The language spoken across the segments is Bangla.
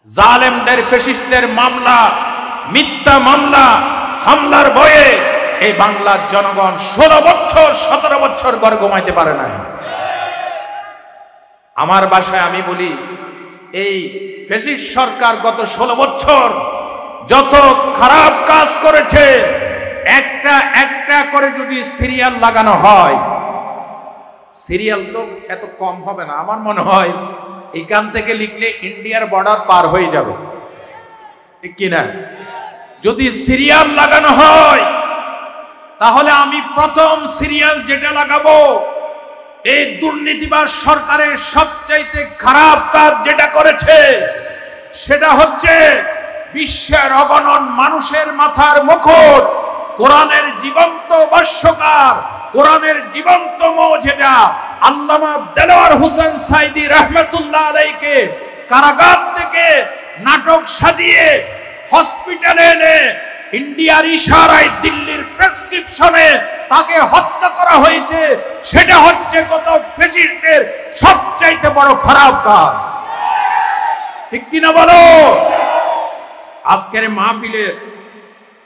জালেমদের ফ্যাসিস্টদের মামলা, মিথ্যা মামলা, হামলার ভয়ে এই বাংলার জনগণ 16 বছর 17 বছর ঘরে ঘুমাইতে পারে না। আমার ভাষায় আমি বলি, এই ফ্যাসিস্ট সরকার গত 16 বছর যত খারাপ কাজ করেছে, একটা একটা করে যদি সিরিয়াল লাগানো হয়, সিরিয়াল তো এত কম হবে না। আমার মনে হয় এখান থেকে লিখলে ইন্ডিয়ার বর্ডার পার হয়ে যাবে, ঠিক কিনা? যদি সিরিয়াল লাগানো হয়, তাহলে আমি প্রথম সিরিয়াল যেটা লাগাবো, এই দুর্নীতিবাজ সরকারের সবচাইতে খারাপ কাজ যেটা করেছে সেটা হচ্ছে বিশ্বের অগণন মানুষের মাথার মুকুট, কোরআনের জীবন্ত ভাষ্যকার, কোরআনের জীবন্ত মুজিজা আল্লামা দেলোয়ার হোসেন সাঈদী রাহমাতুল্লাহ আলাইহিকে কারাগার থেকে নাটক সাজিয়ে হসপিটালে এনে ইন্ডিয়ার ইশারায় দিল্লির প্রেসক্রিপশনে তাকে হত্যা করা হয়েছে। সেটা হচ্ছে গত ফ্যাসিস্টের সবচাইতে বড় খারাপ কাজ, ঠিক কিনা বলো? আজকের মাহফিলের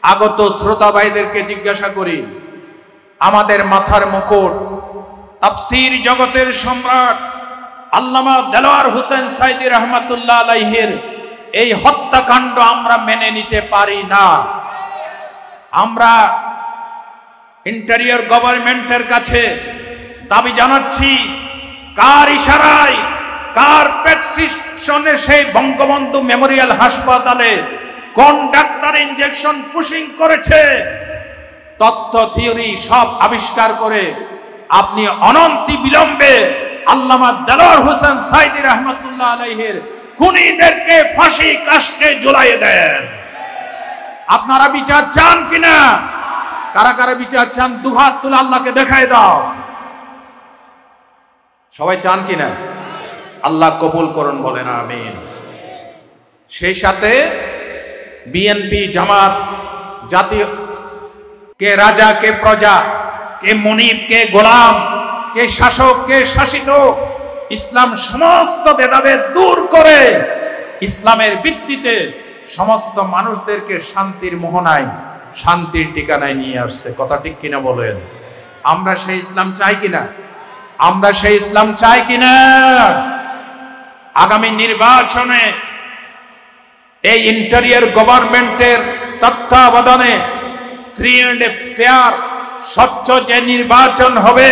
আগত শ্রোতা ভাইদেরকে জিজ্ঞাসা করি, আমাদের মাথার মুকুট তাফসীর জগতের সম্রাট আল্লামা দেলোয়ার হোসেন সাঈদী রাহমাতুল্লাহ আলাইহির এই হত্যাকাণ্ড আমরা মেনে নিতে পারি না। আমরা ইন্টেরিয়র গভর্নমেন্টের কাছে দাবি জানাচ্ছি, কার ইশারায়, কার প্রেসক্রিপশনে সেই বঙ্গবন্ধু মেমোরিয়াল হাসপাতালে কোন ডাক্তার ইনজেকশন পুশিং করেছে, তথ্য থিওরি সব আবিষ্কার করে আপনি অনতি বিলম্বে আল্লামা দেলোয়ার হোসেন সাঈদী রাহমাতুল্লাহ আলাইহির খুনিদেরকে ফাঁসি কাস্টে ঝুলাইয়ে দেন। আপনারা বিচার চান কিনা? কারা কারা বিচার চান দুহাত তুলে আল্লাহকে দেখায় দাও। সবাই চান কিনা? আল্লাহ কবুল করুন, বলেন আমিন। সেই সাথে বিএনপি, জামাত, জাতীয়, কে রাজা কে প্রজা, কে মনিব কে গোলাম, কে শাসক কে শাসিত, ইসলাম সমস্ত ভেদাভেদ দূর করে ইসলামের ভিত্তিতে সমস্ত মানুষদেরকে শান্তির মোহনায়, শান্তির ঠিকানায় নিয়ে আসছে। কথা ঠিক কিনা বলেন? আমরা সেই ইসলাম চাই কিনা? আমরা সেই ইসলাম চাই কিনা? আগামী নির্বাচনে এই ইন্টেরিয়র গভর্নমেন্টের তত্ত্বাবধানে ফ্রি অ্যান্ড ফেয়ার, স্বচ্ছ যে নির্বাচন হবে,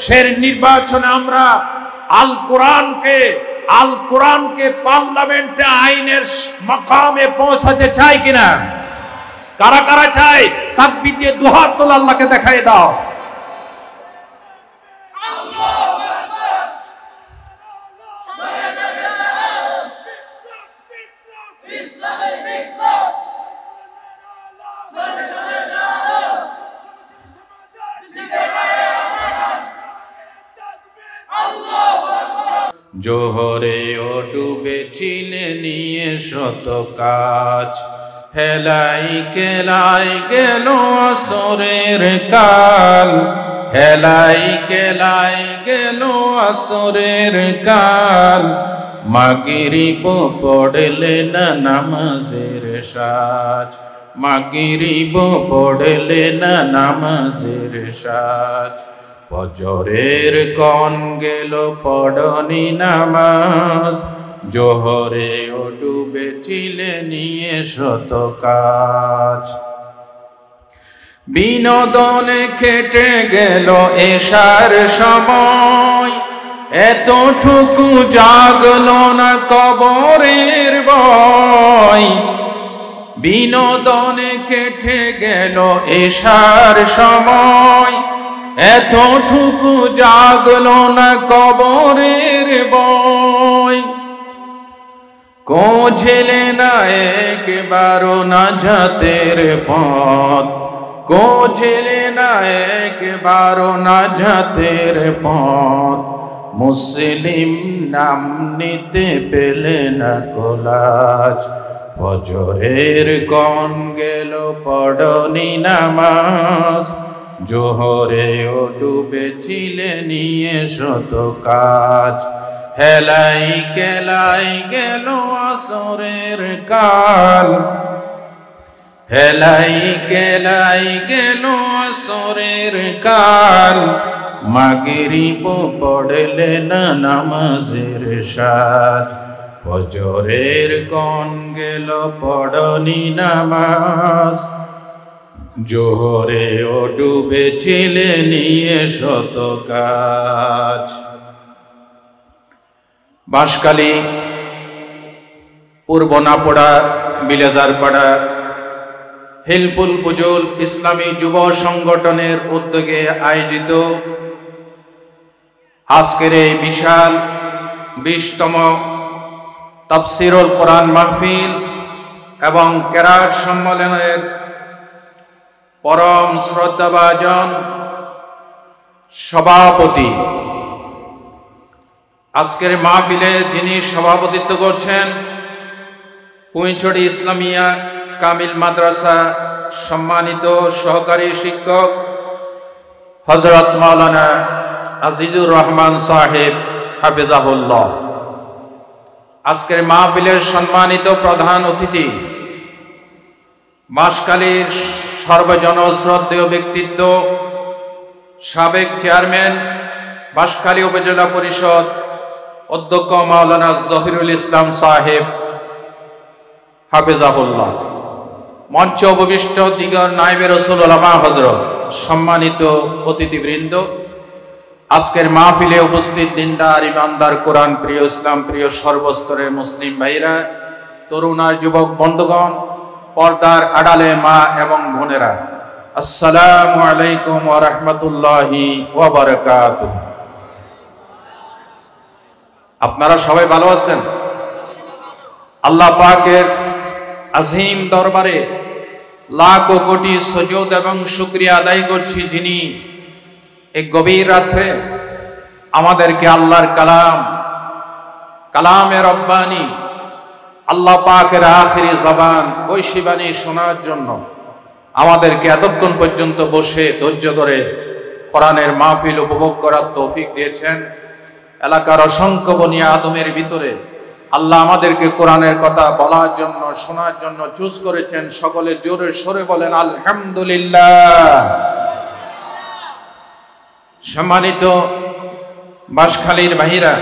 সেই নির্বাচনে আমরা আল কোরআনকে পার্লামেন্টে আইনের মাকামে পৌঁছাতে চাই কিনা? কারা কারা চাই? তাকবীর দিয়ে দুহাত তোলা আল্লাহকে দেখাই দাও। জোহরে ও ডুবে চিলে নিয়ে শত কাজ, হেলাই কেলাই গেল আসরের কাল, হেলাই কেলাই গেল আসরের কাল, মাগরিব পড়লে না নামাজের সাজ, মাগরিব পড়লে না নামাজের সাজ, ফজরের কন গেল পড়নি নামাজ, জোহরে ও ডুবে চিলে নিয়ে শত কাজ। বিনোদনে কেটে গেল এশার সময়, এতটুকু জাগলো না কবরের ভয়, বিনোদনে কেটে গেল এশার সময়, এতটুকু জাগলো না কবরের ভয়, কোঝেলে না একবারও নাজাতের পথ, কোঝেলে না একবারও নাজাতের পথ, মুসলিম নাম নিতে পেলে না কোলাজ, ফজরের কন গেল পড়নি নামাজ, জোহরে ও ডুবে চিলে নিয়ে শত কাজ, হেলাই কেলাই গেল আসরের কাল, হেলাই কেলাই গেল আসরের কাল, মাগরিব পড়লে না নামাজের সাজ, ফজরের কোন গেল পড়নি নামাজ, জোহরে ও ডুবেছিলে নিয়ে শত কাজ। বাঁশখালী পূর্ব নাপড়া বিলাজারপাড়া হিলফুল ফুজুল ইসলামী যুব সংগঠনের উদ্যোগে আয়োজিত আজকের এই বিশাল 20তম তাফসীরুল কোরআন মাহফিল এবং কেরাত সম্মেলনের পরম শ্রদ্ধাভাজন সভাপতি, আজকের মাহফিলে যিনি সভাপতিত্ব করছেন পুঁইছড়ি ইসলামিয়া কামিল মাদ্রাসা সম্মানিত সহকারী শিক্ষক হযরত মাওলানা আজিজুর রহমান সাহেব হাফিজাহুল্লাহ। আজকের মাহফিলের সম্মানিত প্রধান অতিথি বাঁশখালীর সর্বজনশ্রদ্ধেয় ব্যক্তিত্ব সাবেক চেয়ারম্যান বাঁশখালী উপজেলা পরিষদ অধ্যক্ষ মাওলানা জহিরুল ইসলাম সাহেব হাফিজাহুল্লাহ, মঞ্চে উপবিষ্ট দিগর নায়েবে রাসূল উলামা হযরত, সম্মানিত অতিথিবৃন্দ, আজকের মাহফিলে উপস্থিত দিনদার ইমানদার কোরআন প্রিয় ইসলাম প্রিয় সর্বস্তরের মুসলিম ভাইরা, তরুণ আর যুবক বন্ধুগণ, পর্দার আড়ালে মা এবং বোনেরা, আসসালামু আলাইকুম ওয়া রাহমাতুল্লাহি ওয়া বারাকাতুহু। আপনারা সবাই ভালো আছেন? আল্লাহ পাকের আজিম দরবারে লাখ কোটি সুজুদ এবং শুকরিয়া আদায় করছি, যিনি এই গভীর রাত্রে আমাদেরকে আল্লাহর কালামে রব্বানি, আল্লাহ পাকের আখিরি জবান ঐশী বাণী শোনার জন্য আমাদেরকে এতক্ষণ পর্যন্ত বসে ধৈর্য ধরে কোরআনের মাহফিল উপভোগ করার তৌফিক দিয়েছেন। এলাকার অসংখ্য বনি আদমের ভিতরে আল্লাহ আমাদেরকে কোরআনের কথা বলার জন্য শোনার জন্য চুজ করেছেন। সকলে জোরে সরে বলেন আলহামদুলিল্লাহ। সম্মানিত বাঁশখালীর ভাইরা,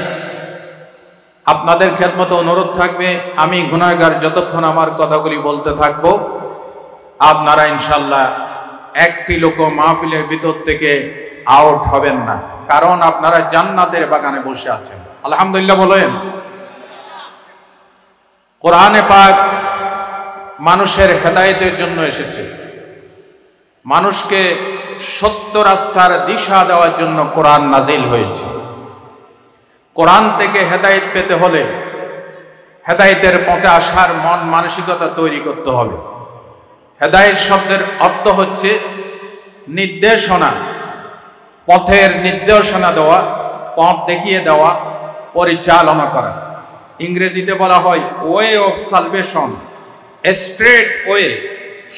আপনাদের খেদমতে অনুরোধ থাকবে, আমি গুনাহগার যতক্ষণ আমার কথাগুলি বলতে থাকবো, আপনারা ইনশাল্লাহ একটি লোক মাহফিলের ভিতর থেকে আউট হবেন না, কারণ আপনারা জান্নাতের বাগানে বসে আছেন। আলহামদুলিল্লাহ বলেন। কোরআনে পাক মানুষের হেদায়েতের জন্য এসেছে, মানুষকে সত্য রাস্তার দিশা দেওয়ার জন্য কোরআন নাজিল হয়েছে। কোরআন থেকে হেদায়েত পেতে হলে হেদায়েতের পথে আসার মন মানসিকতা তৈরি করতে হবে। হেদায়েত শব্দের অর্থ হচ্ছে নির্দেশনা, পথের নির্দেশনা দেওয়া, পথ দেখিয়ে দেওয়া, পরিচালনা করা। ইংরেজিতে বলা হয় way of salvation, straight way,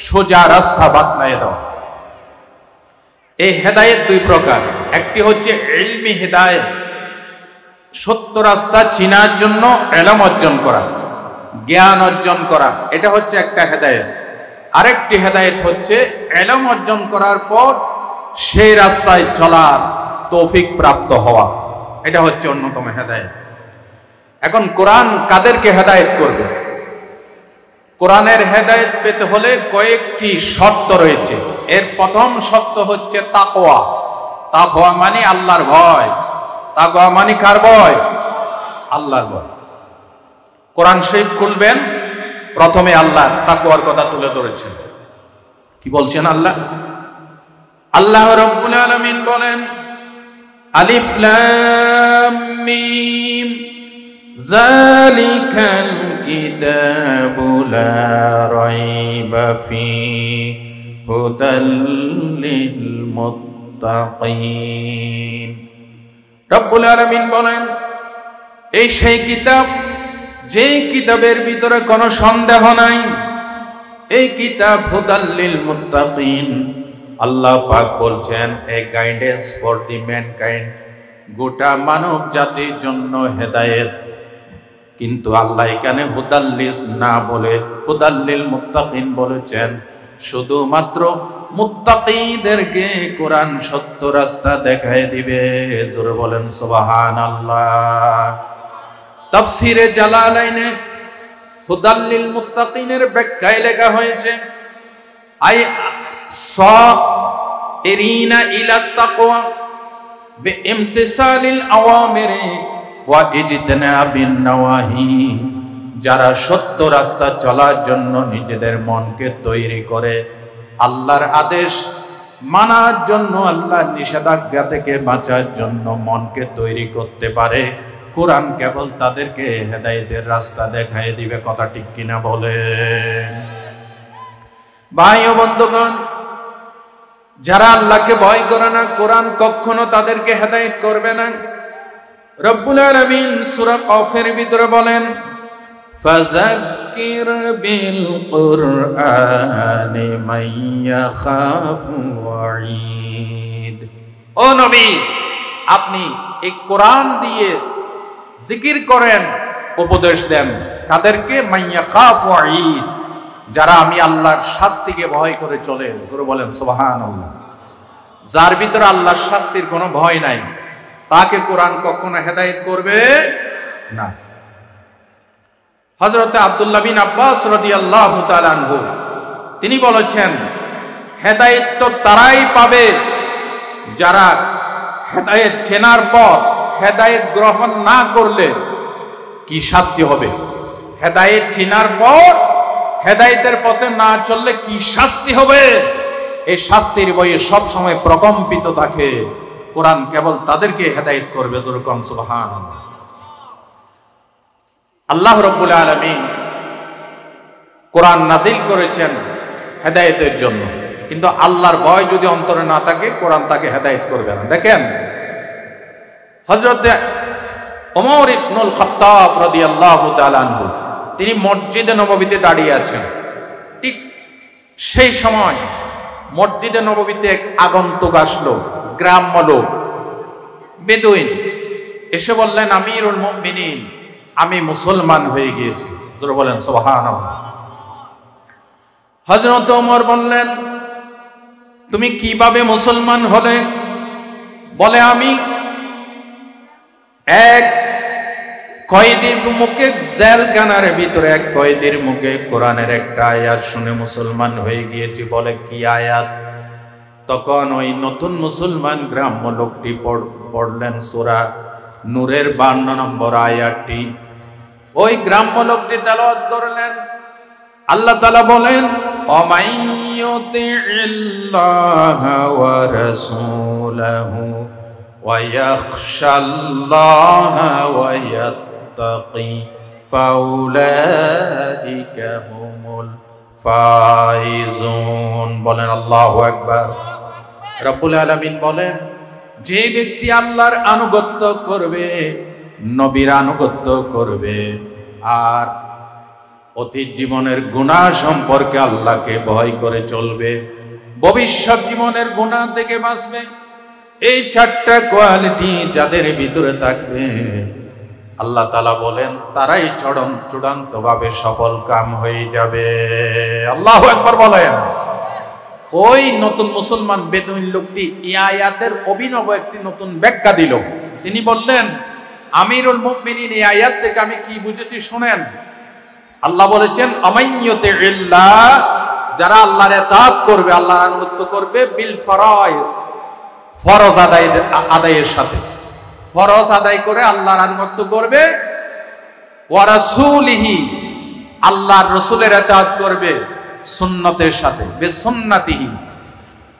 সোজা রাস্তা বাতলায় দেওয়া। এই হেদায়েত দুই প্রকার, একটি হচ্ছে ইলমি হেদায়েত, সত্য রাস্তা চিনার জন্য ইলম অর্জন করা, জ্ঞান অর্জন করা, এটা হচ্ছে একটা হেদায়েত। আরেকটি হেদায়েত হচ্ছে ইলম অর্জন করার পর সেই রাস্তায় চলার তৌফিক প্রাপ্ত হওয়া, এটা হচ্ছে অন্যতম হেদায়েত। এখন কোরআন কাদেরকে হেদায়েত করবে? কোরআনের হেদায়েত পেতে হলে কয়েকটি শর্ত রয়েছে। এর প্রথম শর্ত হচ্ছে তাকওয়া। তাকওয়া মানে আল্লাহর ভয়। তাকওয়া মানে কার ভয়? আল্লাহর ভয়। কোরআন শরীফ খুলবেন, প্রথমে আল্লাহ তাকওয়ার কথা তুলে ধরেছেন। কি বলছেন আল্লাহ? আল্লাহ রাব্বুল আলামিন বলেন, আলিফ লাম মিম যালিকাল কিতাবু লা রাইবা ফীহি হুদাল লিল মুত্তাকিন। রব্বুল আলামিন বলেন, এই সেই কিতাব যে কিতাবের ভিতরে কোনো সন্দেহ নাই, এই কিতাব হুদাল লিল মুত্তাকিন। আল্লাহ পাক বলছেন, এ গাইডেন্স ফর দি ম্যানকাইন্ড, গোটা মানব জাতির জন্য হেদায়েত। কিন্তু আল্লাহ এখানে হুদাল্লিস না বলে হুদাল্লিল মুত্তাকিন বলেছেন। শুধুমাত্র মুত্তাকিদেরকে কোরআন সত্য রাস্তা দেখায় দিবে। জোরে বলেন সুবহানাল্লাহ। তাফসীরে জালালাইনে হুদাল্লিল মুত্তাকিনের ব্যাখ্যায় লেখা হয়েছে, আই সাইরিনা ইলা তাকওয়া বিইমতিসালিল আওয়ামিরি ওয়া ইজতিনাবিন নাওয়াহি। যারা সত্য রাস্তা চলার জন্য নিজেদের মনকে তৈরি করে আল্লাহর আদেশ মানার জন্য, আল্লাহর নিষেধাজ্ঞা থেকে বাঁচার জন্য মনকে তৈরি করতে পারে, কোরআন কেবল তাদেরকে হেদায়েতের রাস্তা দেখায় দিবে। কথা ঠিক কিনা বলে? ভাই ও বন্ধুগণ, যারা আল্লাহকে ভয় করে না, কোরআন কখনো তাদেরকে হেদায়েত করবে না। রব্বুল আলামিন সূরা কফের ভিতরে বলেন, ফাযাক্কির বিল কুরআনি মান ইয়াখাফু ওয়াঈদ। ও নবী, আপনি এই কোরআন দিয়ে জিকির করেন, উপদেশ দেন। কাদেরকে? মান ইয়াখাফু ওয়াঈদ, যারা আমি আল্লাহর শাস্তিকে ভয় করে চলে। জোরে বলেন সুবহানাল্লাহ। যার ভিতরে আল্লাহর শাস্তির কোনো ভয় নাই, তাকে কোরআন কখনো হেদায়েত করবে না। হযরত আব্দুল্লাহ বিন আব্বাস রাদিয়াল্লাহু তাআলা আনহু তিনি বলেছেন, হেদায়েত তো তারাই পাবে যারা হেদায়েত চেনার পর হেদায়েত গ্রহণ না করলে কি শাস্তি হবে, হেদায়েত চেনার পর হেদায়েতের পথে না চললে কি শাস্তি হবে, এই শাস্তির ভয়ে সব সময় প্রকম্পিত থাকে। কোরআন কেবল তাদেরকে হেদায়েত করবে। যেরকম সুবহানাল্লাহ। আল্লাহ রাব্বুল আলামিন কোরআন নাযিল করেছেন হেদায়েতের জন্য, কিন্তু আল্লাহর ভয় যদি অন্তরে না থাকে, কোরআন তাকে হেদায়েত করবে না। দেখেন, হযরত ওমর ইবনুল খাত্তাব রাদিয়াল্লাহু তাআলা আনহু তিনি মসজিদে নববীতে দাঁড়িয়ে আছেন। ঠিক সেই সময় মসজিদে নববীতে এক আগন্তুক আসলো, গ্রাম্য লোক, বেদুইন। এসে বললেন, আমিরুল মুমিনিন, আমি মুসলমান হয়ে গিয়েছি। জোরে বলেন সুবহানাল্লাহ। হযরত ওমর বললেন, তুমি কিভাবে মুসলমান হলে? বলে, আমি এক কয়েদির মুখে, জেলখানার ভিতরে এক কয়েদির মুখে কোরআনের একটা আয়াত শুনে মুসলমান হয়ে গিয়েছি। বলে, কি আয়াত? তখন ওই নতুন মুসলমান গ্রাম্য লোকটি পড়লেন সূরা নূরের 52 নম্বর আয়াতটি। ওই গ্রাম্য লোকটি তেলাওয়াত করলেন। আল্লাহ তাআলা বলেন, অমাইয়ুতিল্লাহা ওয়া রাসূলাহু ওয়া ইয়াখশাল্লাহা ওয়া ইয়াত্তাকি ফাউলাইকা হুমুল ফাইজুন। বলেন আল্লাহু আকবার। রব্বুল আলামিন বলেন, যে ব্যক্তি আল্লাহর আনুগত্য করবে, নবীর আনুগত্য করবে, আর অতীত জীবনের গুনাহ সম্পর্কে আল্লাহকে ভয় করে চলবে, ভবিষ্যৎ জীবনের গুনাহ থেকে বাঁচবে, এই চারটা কোয়ালিটি যাদের ভিতরে থাকবে, আল্লাহ তাআলা বলেন তারাই চূড়ান্তভাবে সফল কাম হয়ে যাবে। আল্লাহু আকবার বলেন। ওই নতুন মুসলমান বেদুইন লোকটি এই আয়াতের অভিনব একটি নতুন ব্যাখ্যা দিল। তিনি বললেন, আমিরুল মুমিনিন, এই আয়াত থেকে আমি কি বুঝেছি শুনেন। আল্লাহ বলেছেন, আমাইয়ুতিল্লাহ, যারা আল্লাহর ইতাআত করবে, আল্লাহর আনুগত্য করবে, বিল ফরাইজ, ফরজ আদায়ের সাথে, ফরজ আদায় করে আল্লাহর আনুগত্য করবে, ওয়া রাসূলিহি, আল্লাহর রাসূলের ইতাআত করবে সুন্নতের সাথে, বিসুন্নতিহি,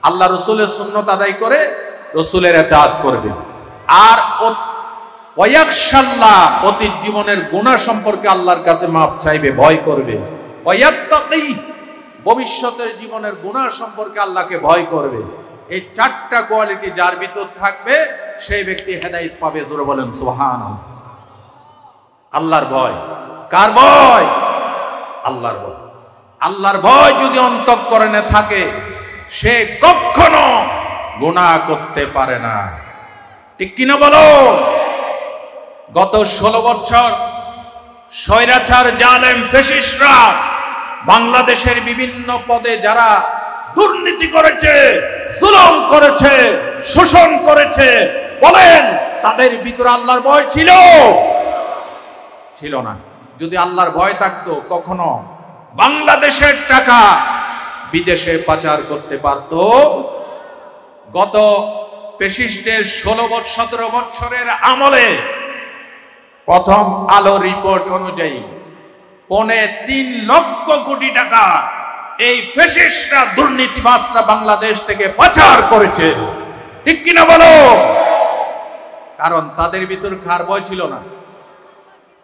আল্লাহ রাসূলের সুন্নত আদায় করে রাসূলের ইতাআত করবে, আর ওয়ায়াখশাল্লাহ, অতীত জীবনের গুনাহ সম্পর্কে আল্লাহর কাছে মাফ চাইবে, ভয় করবে, ওয়ায়াত্তাকি, ভবিষ্যতের জীবনের গুনাহ সম্পর্কে আল্লাহকে ভয় করবে। এই চারটা কোয়ালিটি যার ভিতর থাকবে, সেই ব্যক্তি হেদায়েত পাবে। জোরে বলেন সুবহানাল্লাহ। আল্লাহর ভয়, কার ভয়? আল্লাহর ভয়। আল্লাহর ভয় যদি অন্তঃকরণে থাকে, সে কখনো গুনাহ করতে পারে না। ঠিক কিনা বলো? গত 16 বছর স্বৈরাচার জালেম ফ্যাসিস্টরা বাংলাদেশের বিভিন্ন পদে যারা দুর্নীতি করেছে, জুলুম করেছে, শোষণ করেছে, বলেন তাদের ভিতরে আল্লাহর ভয় ছিল? ছিল না। যদি আল্লাহর ভয় থাকতো কখনো বাংলাদেশের টাকা বিদেশে পাচার করতে পারত? গত ফ্যাসিস্টদের 16-17 বছরের আমলে প্রথম আলো রিপোর্ট অনুযায়ী 3.25 লক্ষ কোটি টাকা এই ফ্যাসিস্টরা, দুর্নীতিবাজরা বাংলাদেশ থেকে পাচার করেছে। ঠিক কিনা বলো? কারণ তাদের ভিতর কার ভয় ছিল না?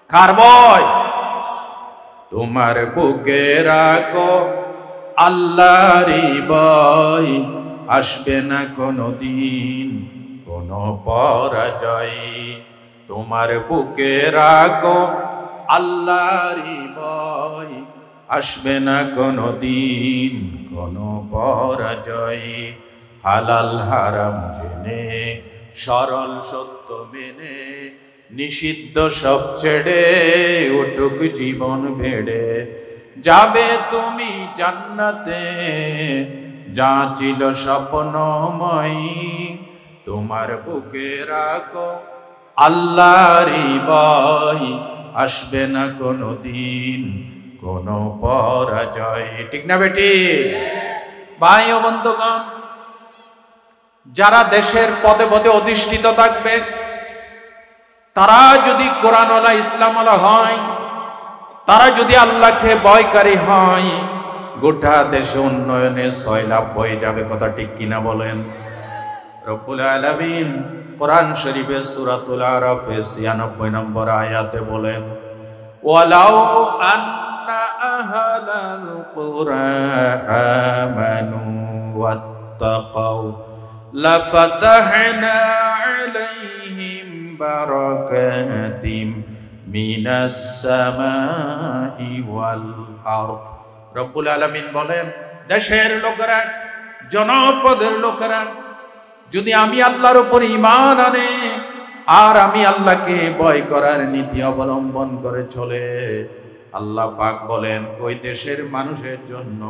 কার ভয়? তোমার বুকে রাখো আল্লাহরই ভয়, আসবে না কোনদিন কোনো পরাজয়। তোমার বুকে রাখো আল্লাহরই ভয়, আসবে না কোনদিন কোনো পরাজয়। হালাল হারাম জেনে, সরল সত্য মেনে, নিষিদ্ধ সব ছেড়ে উঠুক জীবন ভেড়ে, যাবে তুমি জান্নাতে যা ছিল স্বপ্নময়। তোমার বুকে রাখো আল্লাহরই ভয়, আসবে না কোনদিন কোনো পরাজয়। ঠিক না বেটি? ভাই ও বন্ধুগণ, যারা দেশের পদে পদে অধিষ্ঠিত থাকবে তারা যদি কোরআনওয়ালা, ইসলামওয়ালা হয়, তারা যদি আল্লাহকে ভয়কারী হয়, গোটা দেশে উন্নয়নে সয়লাভ হয়ে যাবে। কথা ঠিক কিনা বলেন? রব্বুল আলামিন কোরআন শরীফে সূরাতুল আরাফে 96 নম্বর আয়াতে বলেন, ওয়ালাউ আন্না আহলাল কুরআ আমানু ওয়াত্তাকাউ লাফাতাহনা আলাইহিম বারাকাতিম মিনাস সামাই ওয়াল আরদ। রব্বুল আলামিন বলেন, দেশের লোকেরা, জনপদের লোকেরা যদি আমি আল্লাহর উপর ঈমান আনে আর আমি আল্লাহকে ভয় করার নীতি অবলম্বন করে চলে, আল্লাহ পাক বলেন ওই দেশের মানুষের জন্য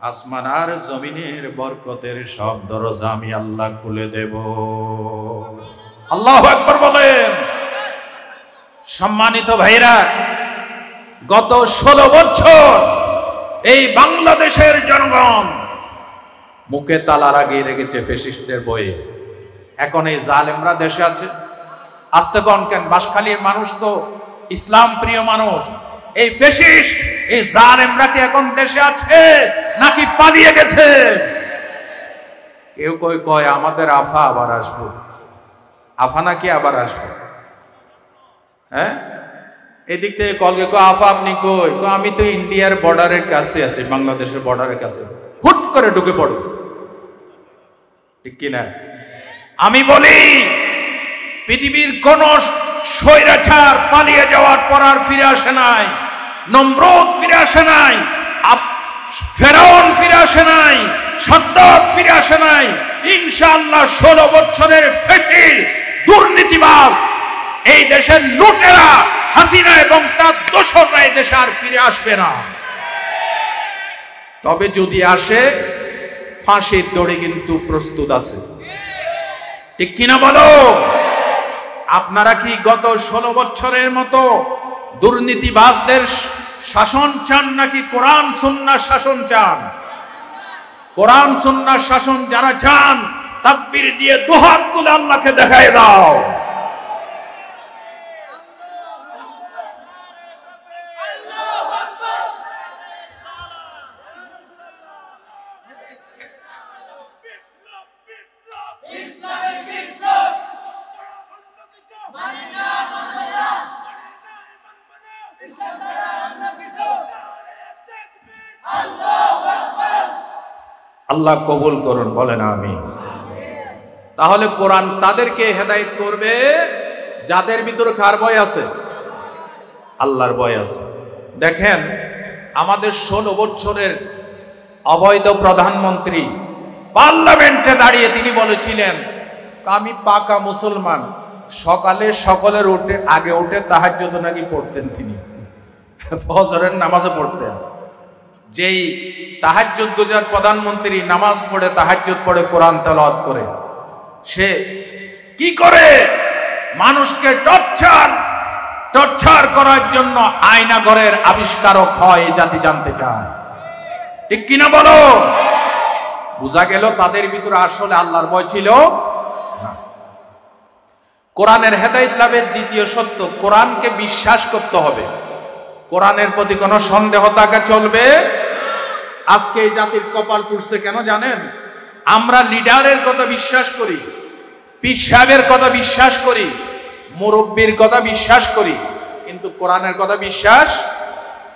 আসমান আর জমিনের বরকতের সব দরজা আমি আল্লাহ খুলে দেব। আল্লাহু আকবার বলেন। সম্মানিত ভাইরা, গত 16 বছর এই বাংলাদেশের জনগণ মুখে তালা লাগিয়ে রেখেছে ফ্যাসিস্টের বয়ে। এখন এই জালেমরা দেশে আছে। আস্তে কন কেন, বাঁশখালীর মানুষ তো ইসলাম প্রিয় মানুষ। এই ফ্যাসিস্ট, এই জালেমরা কি এখন দেশে আছে নাকি পালিয়ে গেছে? কেউ কয় আমাদের আফা আবার আসবো। আফা নাকি আবার আসবো? হ্যাঁ, এদিক থেকে কলকে আফা আপনি কই? আমি তো ইন্ডিয়ার বর্ডারের কাছে আছি, বাংলাদেশের বর্ডারের কাছে। হুট করে ঢুকে পড়ো। ঠিক কিনা? আমি বলি পৃথিবীর কোন স্বৈরাচার পালিয়ে যাওয়ার পর আর ফিরে আসে নাই। নমরুদ ফিরে আসে নাই, ফেরাউন ফিরে আসে নাই, সাদ্দাত ফিরে আসে নাই। ইনশাআল্লাহ 16 বছরের ফেটির দুর্নীতিবাজ, এই দেশের লুটেরা হাসিনা এবং তার দোসররা এই দেশে আর ফিরে আসবে না। তবে যদি আসে, ফাঁসির দড়ি কিন্তু প্রস্তুত আছে। ঠিক কিনা বলো? আপনারা কি গত 16 বছরের মতো দুর্নীতিবাজদের শাসন চান নাকি কোরআন সুন্নাহর শাসন চান? কোরআন সুন্নাহর শাসন যারা চান, তাকবীর দিয়ে দুহাত তুলে আল্লাহকে দেখায় দাও। আল্লাহ কবুল করুন, বলেন আমিন। তাহলে কোরআন তাদেরকে হেদায়েত করবে যাদের ভিতরে কার ভয় আছে? আল্লাহর ভয় আছে। দেখেন, আমাদের 16 বছরের অবৈধ প্রধানমন্ত্রী পার্লামেন্টে দাঁড়িয়ে তিনি বলেছিলেন, আমি পাকা মুসলমান। সকালে সকলের আগে উঠে তাহাজ্জুদ নাকি পড়তেন তিনি, ফজরের নামাজে পড়তেন। যেই তাহাজ্জুদ গুজার প্রধানমন্ত্রী নামাজ পড়ে তাহাজ্জুদ পড়ে কোরআন তেলাওয়াত করে, সে কি করে মানুষকে টর্চার করার জন্য আয়নাঘরের আবিষ্কারক হয় এই জাতি জানতে চায়, ঠিক কিনা বলো? বোঝা গেল তাদের ভিতরে আসলে আল্লাহর ভয় ছিল না। কোরআনের হেদায়েত লাভের দ্বিতীয় সত্য, কোরআনকে বিশ্বাস করতে হবে। কোরআনের প্রতি কোনো সন্দেহ থাকা চলবে। আজকে এই জাতির কপাল পুড়ছে কেন জানেন? আমরা লিডারের কথা বিশ্বাস করি, পীর সাহেবের কথা বিশ্বাস করি, মুরব্বীর কথা বিশ্বাস করি, কিন্তু কোরআনের কথা বিশ্বাস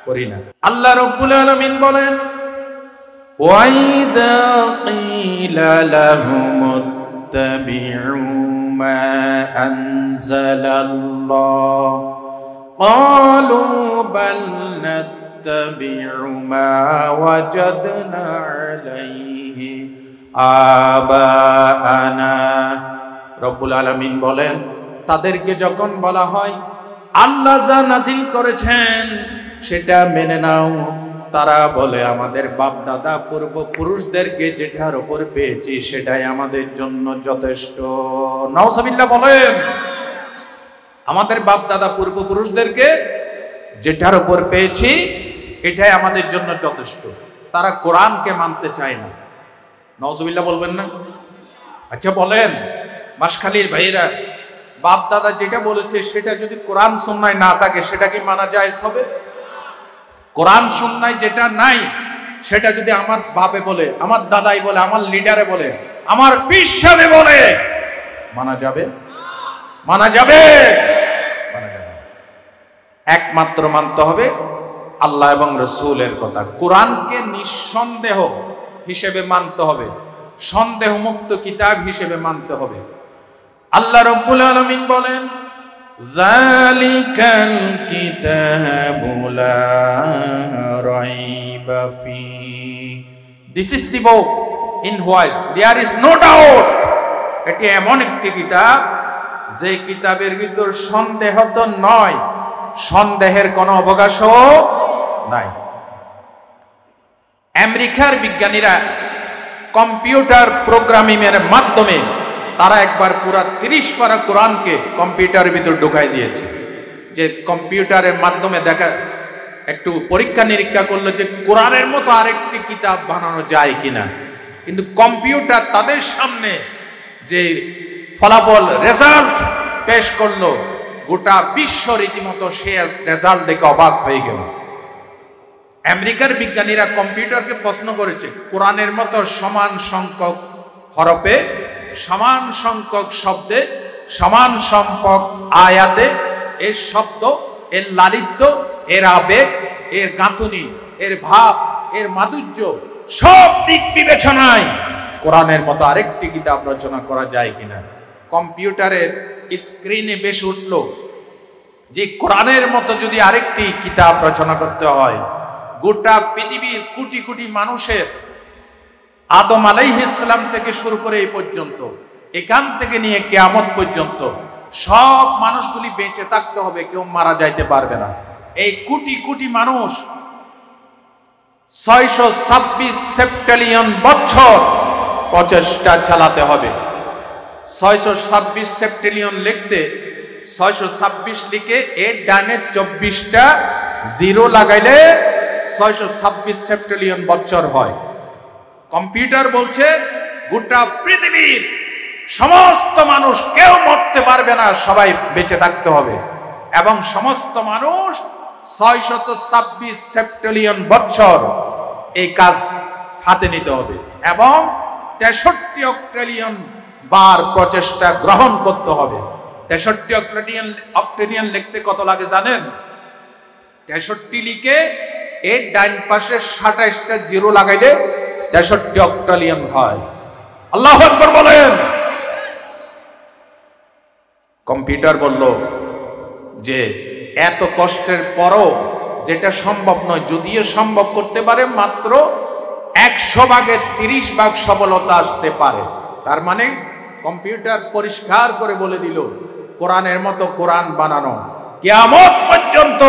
করি না। আল্লাহ রাব্বুল আলামিন বলেন, ওয়াইদা কিলা লাহুমুত্তাবিউ মা আনজালাল্লাহ ক্বালু বাল নাত্তাবিউ মা ওয়াজাদনা আলাইহি আবাআনা। রব্বুল আলামিন বলেন, তাদেরকে যখন বলা হয় আল্লাহ যা নাজিল করেছেন সেটা মেনে নাও, তারা বলে আমাদের বাপ দাদা পূর্বপুরুষদেরকে যেটার উপর পেয়েছি সেটাই আমাদের জন্য যথেষ্ট। নাউজুবিল্লাহ বলেন, আমাদের বাপ দাদা পূর্বপুরুষদেরকে যেটার উপর পেয়েছি এটাই আমাদের জন্য যথেষ্ট। তারা কোরআনকে মানতে চায় না। নাউজুবিল্লাহ বলবেন না? আচ্ছা বলেন, বাঁশখালীর ভাইরা, বাপ দাদা যেটা বলেছে সেটা যদি কোরআন সুন্নায় না থাকে সেটা কি মানা জায়েজ হবে? কোরআন সুন্নায় যেটা নাই সেটা যদি আমার বাপে বলে, আমার দাদাই বলে, আমার লিডারে বলে, আমার পীর সাহেব বলে, মানা যাবে? মানা যাবে? মানা যাবে। একমাত্র মানতে হবে আল্লাহ এবং রাসূলের কথা। কোরআনকে নিঃসন্দেহ হিসেবে মানতে হবে, সন্দেহ মুক্ত কিতাব হিসেবে মানতে হবে। আল্লাহ রাব্বুল আলামিন বলেন, যালিকাল কিতাবু লা রাইবা ফি, this is the book in which there is no doubt. এটি এমন একটি কিতাব যে কিতাবের ভিতর সন্দেহ তো নয়, সন্দেহের কোনো অবকাশও নাই। আমেরিকার বিজ্ঞানীরা কম্পিউটার প্রোগ্রামিংয়ের মাধ্যমে তারা একবার পুরা 30 পারা কোরআনকে কম্পিউটারের ভিতর ঢুকাই দিয়েছে। যে কম্পিউটারের মাধ্যমে দেখা একটু পরীক্ষা নিরীক্ষা করলো যে কোরআনের মতো আরেকটি কিতাব বানানো যায় কিনা, কিন্তু কম্পিউটার তাদের সামনে যে ফলাফল রেজাল্ট পেশ করলো, গোটা বিশ্ব রীতিমতো সে রেজাল্ট দেখে অবাক হয়ে গেল। আমেরিকার বিজ্ঞানীরা কম্পিউটারকে প্রশ্ন করেছে, কোরআনের মতো সমান সংখ্যক হরফে, সমান সংখ্যক শব্দে, সমান সংখ্যক আয়াতে এর শব্দ, এর লালিত্য, এর আবেগ, এর গাঁথুনি, এর ভাব, এর মাধুর্য সব দিক বিবেচনায় কোরআনের মতো আরেকটি কিতাব রচনা করা যায় কিনা। কম্পিউটারের স্ক্রিনে বেশি উঠল যে কোরআনের মতো যদি আরেকটি কিতাব রচনা করতে হয়, গোটা পৃথিবীর কোটি কোটি মানুষের, আদম আলাইহিস সালাম থেকে শুরু করে এই পর্যন্ত, এখান থেকে নিয়ে কিয়ামত পর্যন্ত সব মানুষগুলি বেঁচে থাকতে হবে, কেউ মারা যাইতে পারবে না। এই কোটি কোটি মানুষ 626 সেপ্টেলিয়ন বছর প্রচেষ্টা চালাতে হবে। 626 সেপ্টেলিয়ন লিখতে 626 লিখে এর ডানে 24টা জিরো লাগাইলে 626 সেপ্টেলিয়ন বছর হয়। কম্পিউটার বলছে গোটা পৃথিবীর সমস্ত মানুষ কেউ মরতে পারবে না, সবাই বেঁচে থাকতে হবে, এবং সমস্ত মানুষ 626 সেপ্টেলিয়ন বছর এই কাজ হাতে নিতে হবে, এবং 63 অক্টেলিয়ন বার প্রচেষ্টা গ্রহণ করতে হবে। 63 অক্টেলিয়ন লিখতে কত লাগে জানেন? 63 লিখে এর ডান পাশে 27টা জিরো লাগাইলে 63 অক্টেলিয়ন হয়। আল্লাহু আকবার বলেন। কম্পিউটার বলল যে এত কষ্টের পরও যেটা সম্ভব নয়, যদিও সম্ভব করতে পারে, মাত্র 100 ভাগে 30 ভাগ সফলতা আসতে পারে। তার মানে কম্পিউটার পরিষ্কার করে বলে দিল কোরআনের মতো কোরআন বানানো কিয়ামত পর্যন্ত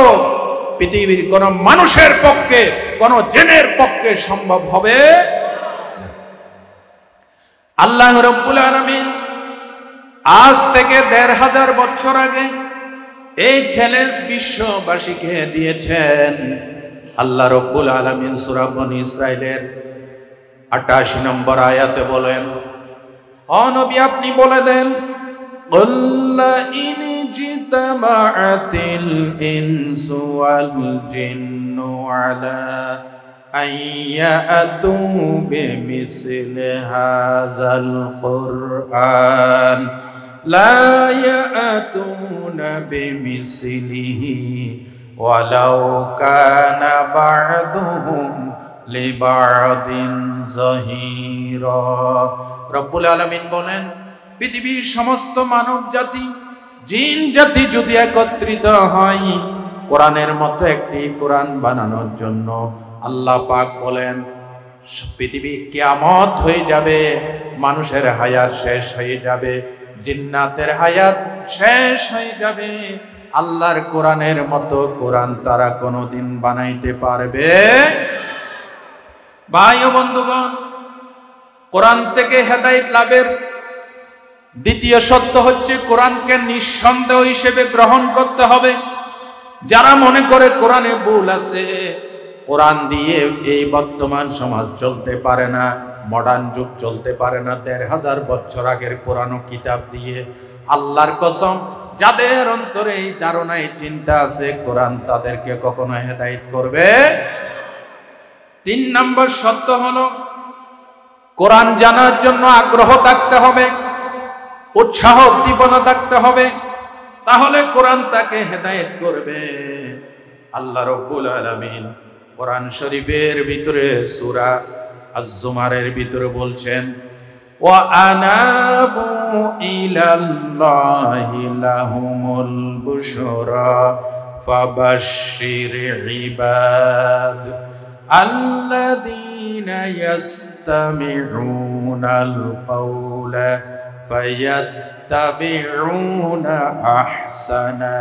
পৃথিবীর কোন মানুষের পক্ষে, কোন জিনের পক্ষে সম্ভব হবে। আল্লাহ রাব্বুল আলামিন আজ থেকে ১৫০০ বছর আগে এই চ্যালেঞ্জ বিশ্ববাসীকে দিয়েছেন। আল্লাহ রাব্বুল আলামিন সূরা বনী ইসরাইলের ৮৮ নম্বর আয়াতে বলেন, ও নবী আপনি বলে দেন, قُلْ إِنِ اجْتَمَعَتِ الْإِنسُ وَالْجِنُّ عَلَىٰ أَن يَأْتُوا بِمِثْلِ هَٰذَا الْقُرْآنِ لَا يَأْتُونَ بِمِثْلِهِ وَلَوْ كَانَ بَعْضُهُمْ لِبَعْضٍ ظَهِيرًا। রব্বুল আলামিন বলেন, পৃথিবীর সমস্ত মানব জাতি, জিন জাতি যদি একত্রিত হয় কোরআনের মতো একটি কোরআন বানানোর জন্য, আল্লাহ পাক বলেন পৃথিবী কিয়ামত হয়ে যাবে, মানুষের হায়াত শেষ হয়ে যাবে, জিন্নাতের হায়াত শেষ হয়ে যাবে, আল্লাহর কোরআনের মতো কোরআন তারা কোনোদিন বানাইতে পারবে। ভাই ও বন্ধুগণ, কোরআন থেকে হেদায়েত লাভের দ্বিতীয় সত্য হচ্ছে কোরআনকে নিঃসন্দেহ হিসেবে গ্রহণ করতে হবে। যারা মনে করে কোরআনে ভুল আছে, কোরআন দিয়ে এই বর্তমান সমাজ চলতে পারে না, মডার্ন যুগ চলতে পারে না, ১৫০০ বছর আগের পুরানো কিতাব দিয়ে, আল্লাহর কসম যাদের অন্তরে এই ধারণায় চিন্তা আছে, কোরআন তাদেরকে কখনো হেদায়েত করবে। ৩ নম্বর সত্য হলো কোরআন জানার জন্য আগ্রহ থাকতে হবে, উৎসাহ উদ্দীপনা থাকতে হবে, তাহলে কোরআন তাকে হেদায়েত করবে। আল্লাহ রাব্বুল আলামিন কোরআন শরীফের ভিতরে সূরা আজ-জুমারের ভিতরে বলছেন, ওয়া আনাবু ইলাল্লাহি লাহুমুল বুশরা ফাবাশশির ইবাদ আল্লাযীনা ইয়াসতামিউনাল কাওলা ফায়াত্তাবিউনা আহসানা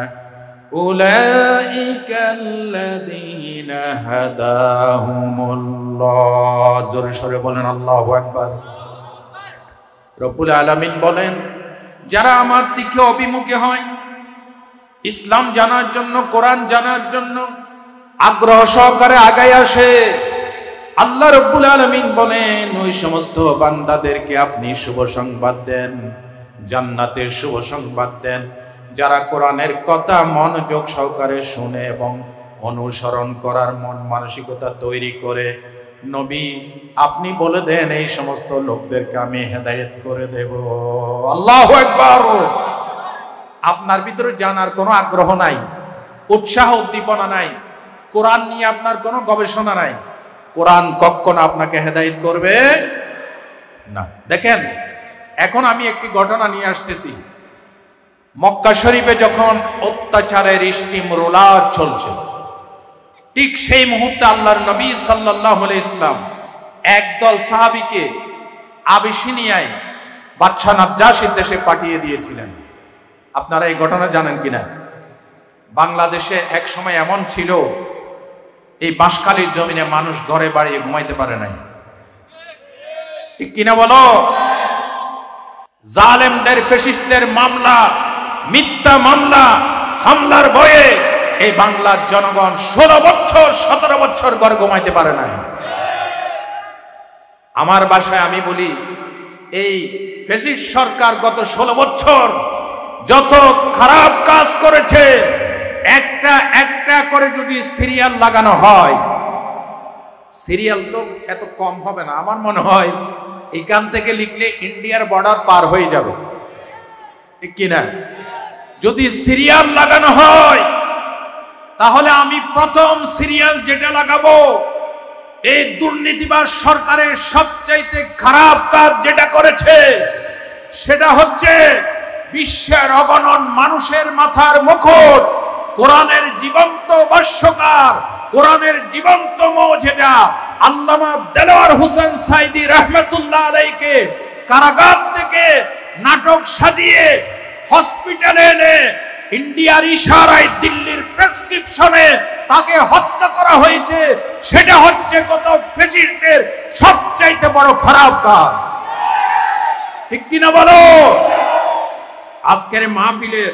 উলাইকাল্লাযীনা হাদাহুমুল্লাহ। জোরে সরে বলেন আল্লাহু আকবার। রব্বুল আলামিন বলেন, যারা আমার দিকে অভিমুখী হয়, ইসলাম জানার জন্য, কোরআন জানার জন্য আগ্রহ সহকারে আগায় আসে, আল্লাহ রব্বুল আলামিন বলেন ওই সমস্ত বান্দাদেরকে আপনি শুভ সংবাদ দেন, জান্নাতের শুভ সংবাদ দেন, যারা কোরআনের কথা মনোযোগ সহকারে শুনে এবং অনুসরণ করার মন মানসিকতা তৈরি করে। নবী আপনি বলে দেন এই সমস্ত লোকদেরকে আমি হেদায়েত করে দেব। আল্লাহু আকবার। আপনার ভিতরে জানার কোনো আগ্রহ নাই, উৎসাহ উদ্দীপনা নাই, কোরআন নিয়ে আপনার কোনো গবেষণা নাই, কোরআন কখনো আপনাকে হেদায়েত করবে না। দেখেন, এখন আমি একটি ঘটনা নিয়ে আসতেছি। মক্কা শরীফে যখন অত্যাচারের স্টিম রোলার চলছে, ঠিক সেই মুহূর্তে আল্লাহর নবী সাল্লাল্লাহু আলাইহি ওয়াসাল্লাম একদল সাহাবীকে আবিসিনিয়ায় বাদশা নাজ্জাশীর দেশে পাঠিয়ে দিয়েছিলেন। আপনারা এই ঘটনা জানেন কিনা? বাংলাদেশে এক সময় এমন ছিল, এই বাঁশখালীর জমিনে মানুষ ঘরে বাড়িয়ে ঘুমাইতে পারে নাই, ঠিক কিনা বলো? জালেমদের, ফ্যাসিস্টদের মামলা, মিথ্যা মামলা, হামলার ভয়ে এই বাংলার জনগণ 16 বছর 17 বছর ঘরে ঘুমাইতে পারে নাই। আমার বাসায় আমি বলি, এই ফ্যাসিস্ট সরকার গত 16 বছর যত খারাপ কাজ করেছে, একটা একটা করে যদি সিরিয়াল লাগানো হয়, সিরিয়াল তো এত কম হবে না। আমার মনে হয় এখান থেকে লিখলে ইন্ডিয়ার বর্ডার পার হয়ে যাবে, ঠিক কিনা? যদি সিরিয়াল লাগানো হয়, তাহলে আমি প্রথম সিরিয়াল যেটা লাগাবো, এই দুর্নীতিবাজ সরকারের সবচাইতে খারাপ কাজ যেটা করেছে সেটা হচ্ছে বিশ্বের অগণন মানুষের মাথার মুকুট, কোরআনের জীবন্ত ভাষ্যকার, কোরআনের জীবন্ত মুজিজা আল্লামা দেলোয়ার হোসেন সাইদি রাহমাতুল্লাহ আলাইহিকে কারাগার থেকে নাটক সাজিয়ে হসপিটালে এনে ইন্ডিয়ার ইশারায় দিল্লির প্রেসক্রিপশনে তাকে হত্যা করা হয়েছে, সেটা হচ্ছে কত ফ্যাসিস্টের সবচাইতে বড় খারাপ কাজ। ঠিক কিনা বলো? আজকের মাহফিলের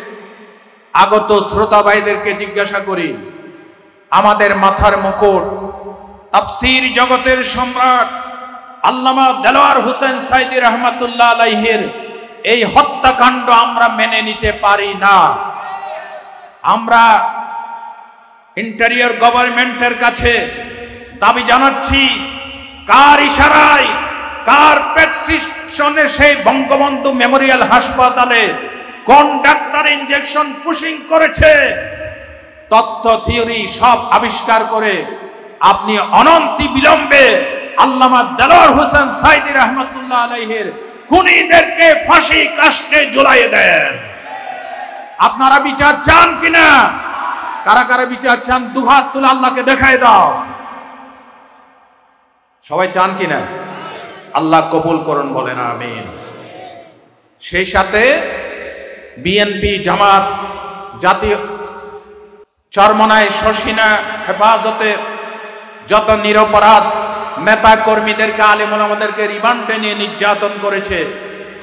আগত শ্রোতা ভাইদেরকে জিজ্ঞাসা করি, আমাদের মাথার মুকুট তাফসীর জগতের সম্রাট আল্লামা দেলোয়ার হোসেন সাইদী রহমাতুল্লাহ আলাইহির এই হত্যাকাণ্ড আমরা মেনে নিতে পারি না। আমরা ইন্টেরিয়র গভর্নমেন্টের কাছে দাবি জানাচ্ছি, কার ইশারায়, কার প্রেসক্রিপশনে সেই বঙ্গবন্ধু মেমোরিয়াল হাসপাতালে কোন ডাক্তার ইনজেকশন পুশিং করেছে, তথ্য থিওরি সব আবিষ্কার করে আপনি অনন্তি বিলম্বে আল্লামা দেলোয়ার হোসেন সাইদী রহমাতুল্লাহ আলাইহির খুনিদেরকে ফাঁসি কাস্টে ঝুলাইয়ে দেন। আপনারা বিচার চান কিনা? কারা কারা বিচার চান দুহাত তুলে আল্লাহকে দেখায় দাও। সবাই চান কিনা? আল্লাহ কবুল করুন, বলেন আমিন। সেই সাথে বিএনপি, জামাত, জাতীয় চরমনায় শশিনা হেফাজতে যত নিরপরাধ নেতা কর্মীদেরকে, আলেম ওলামাদেরকে রিমান্ডে নিয়ে নির্যাতন করেছে,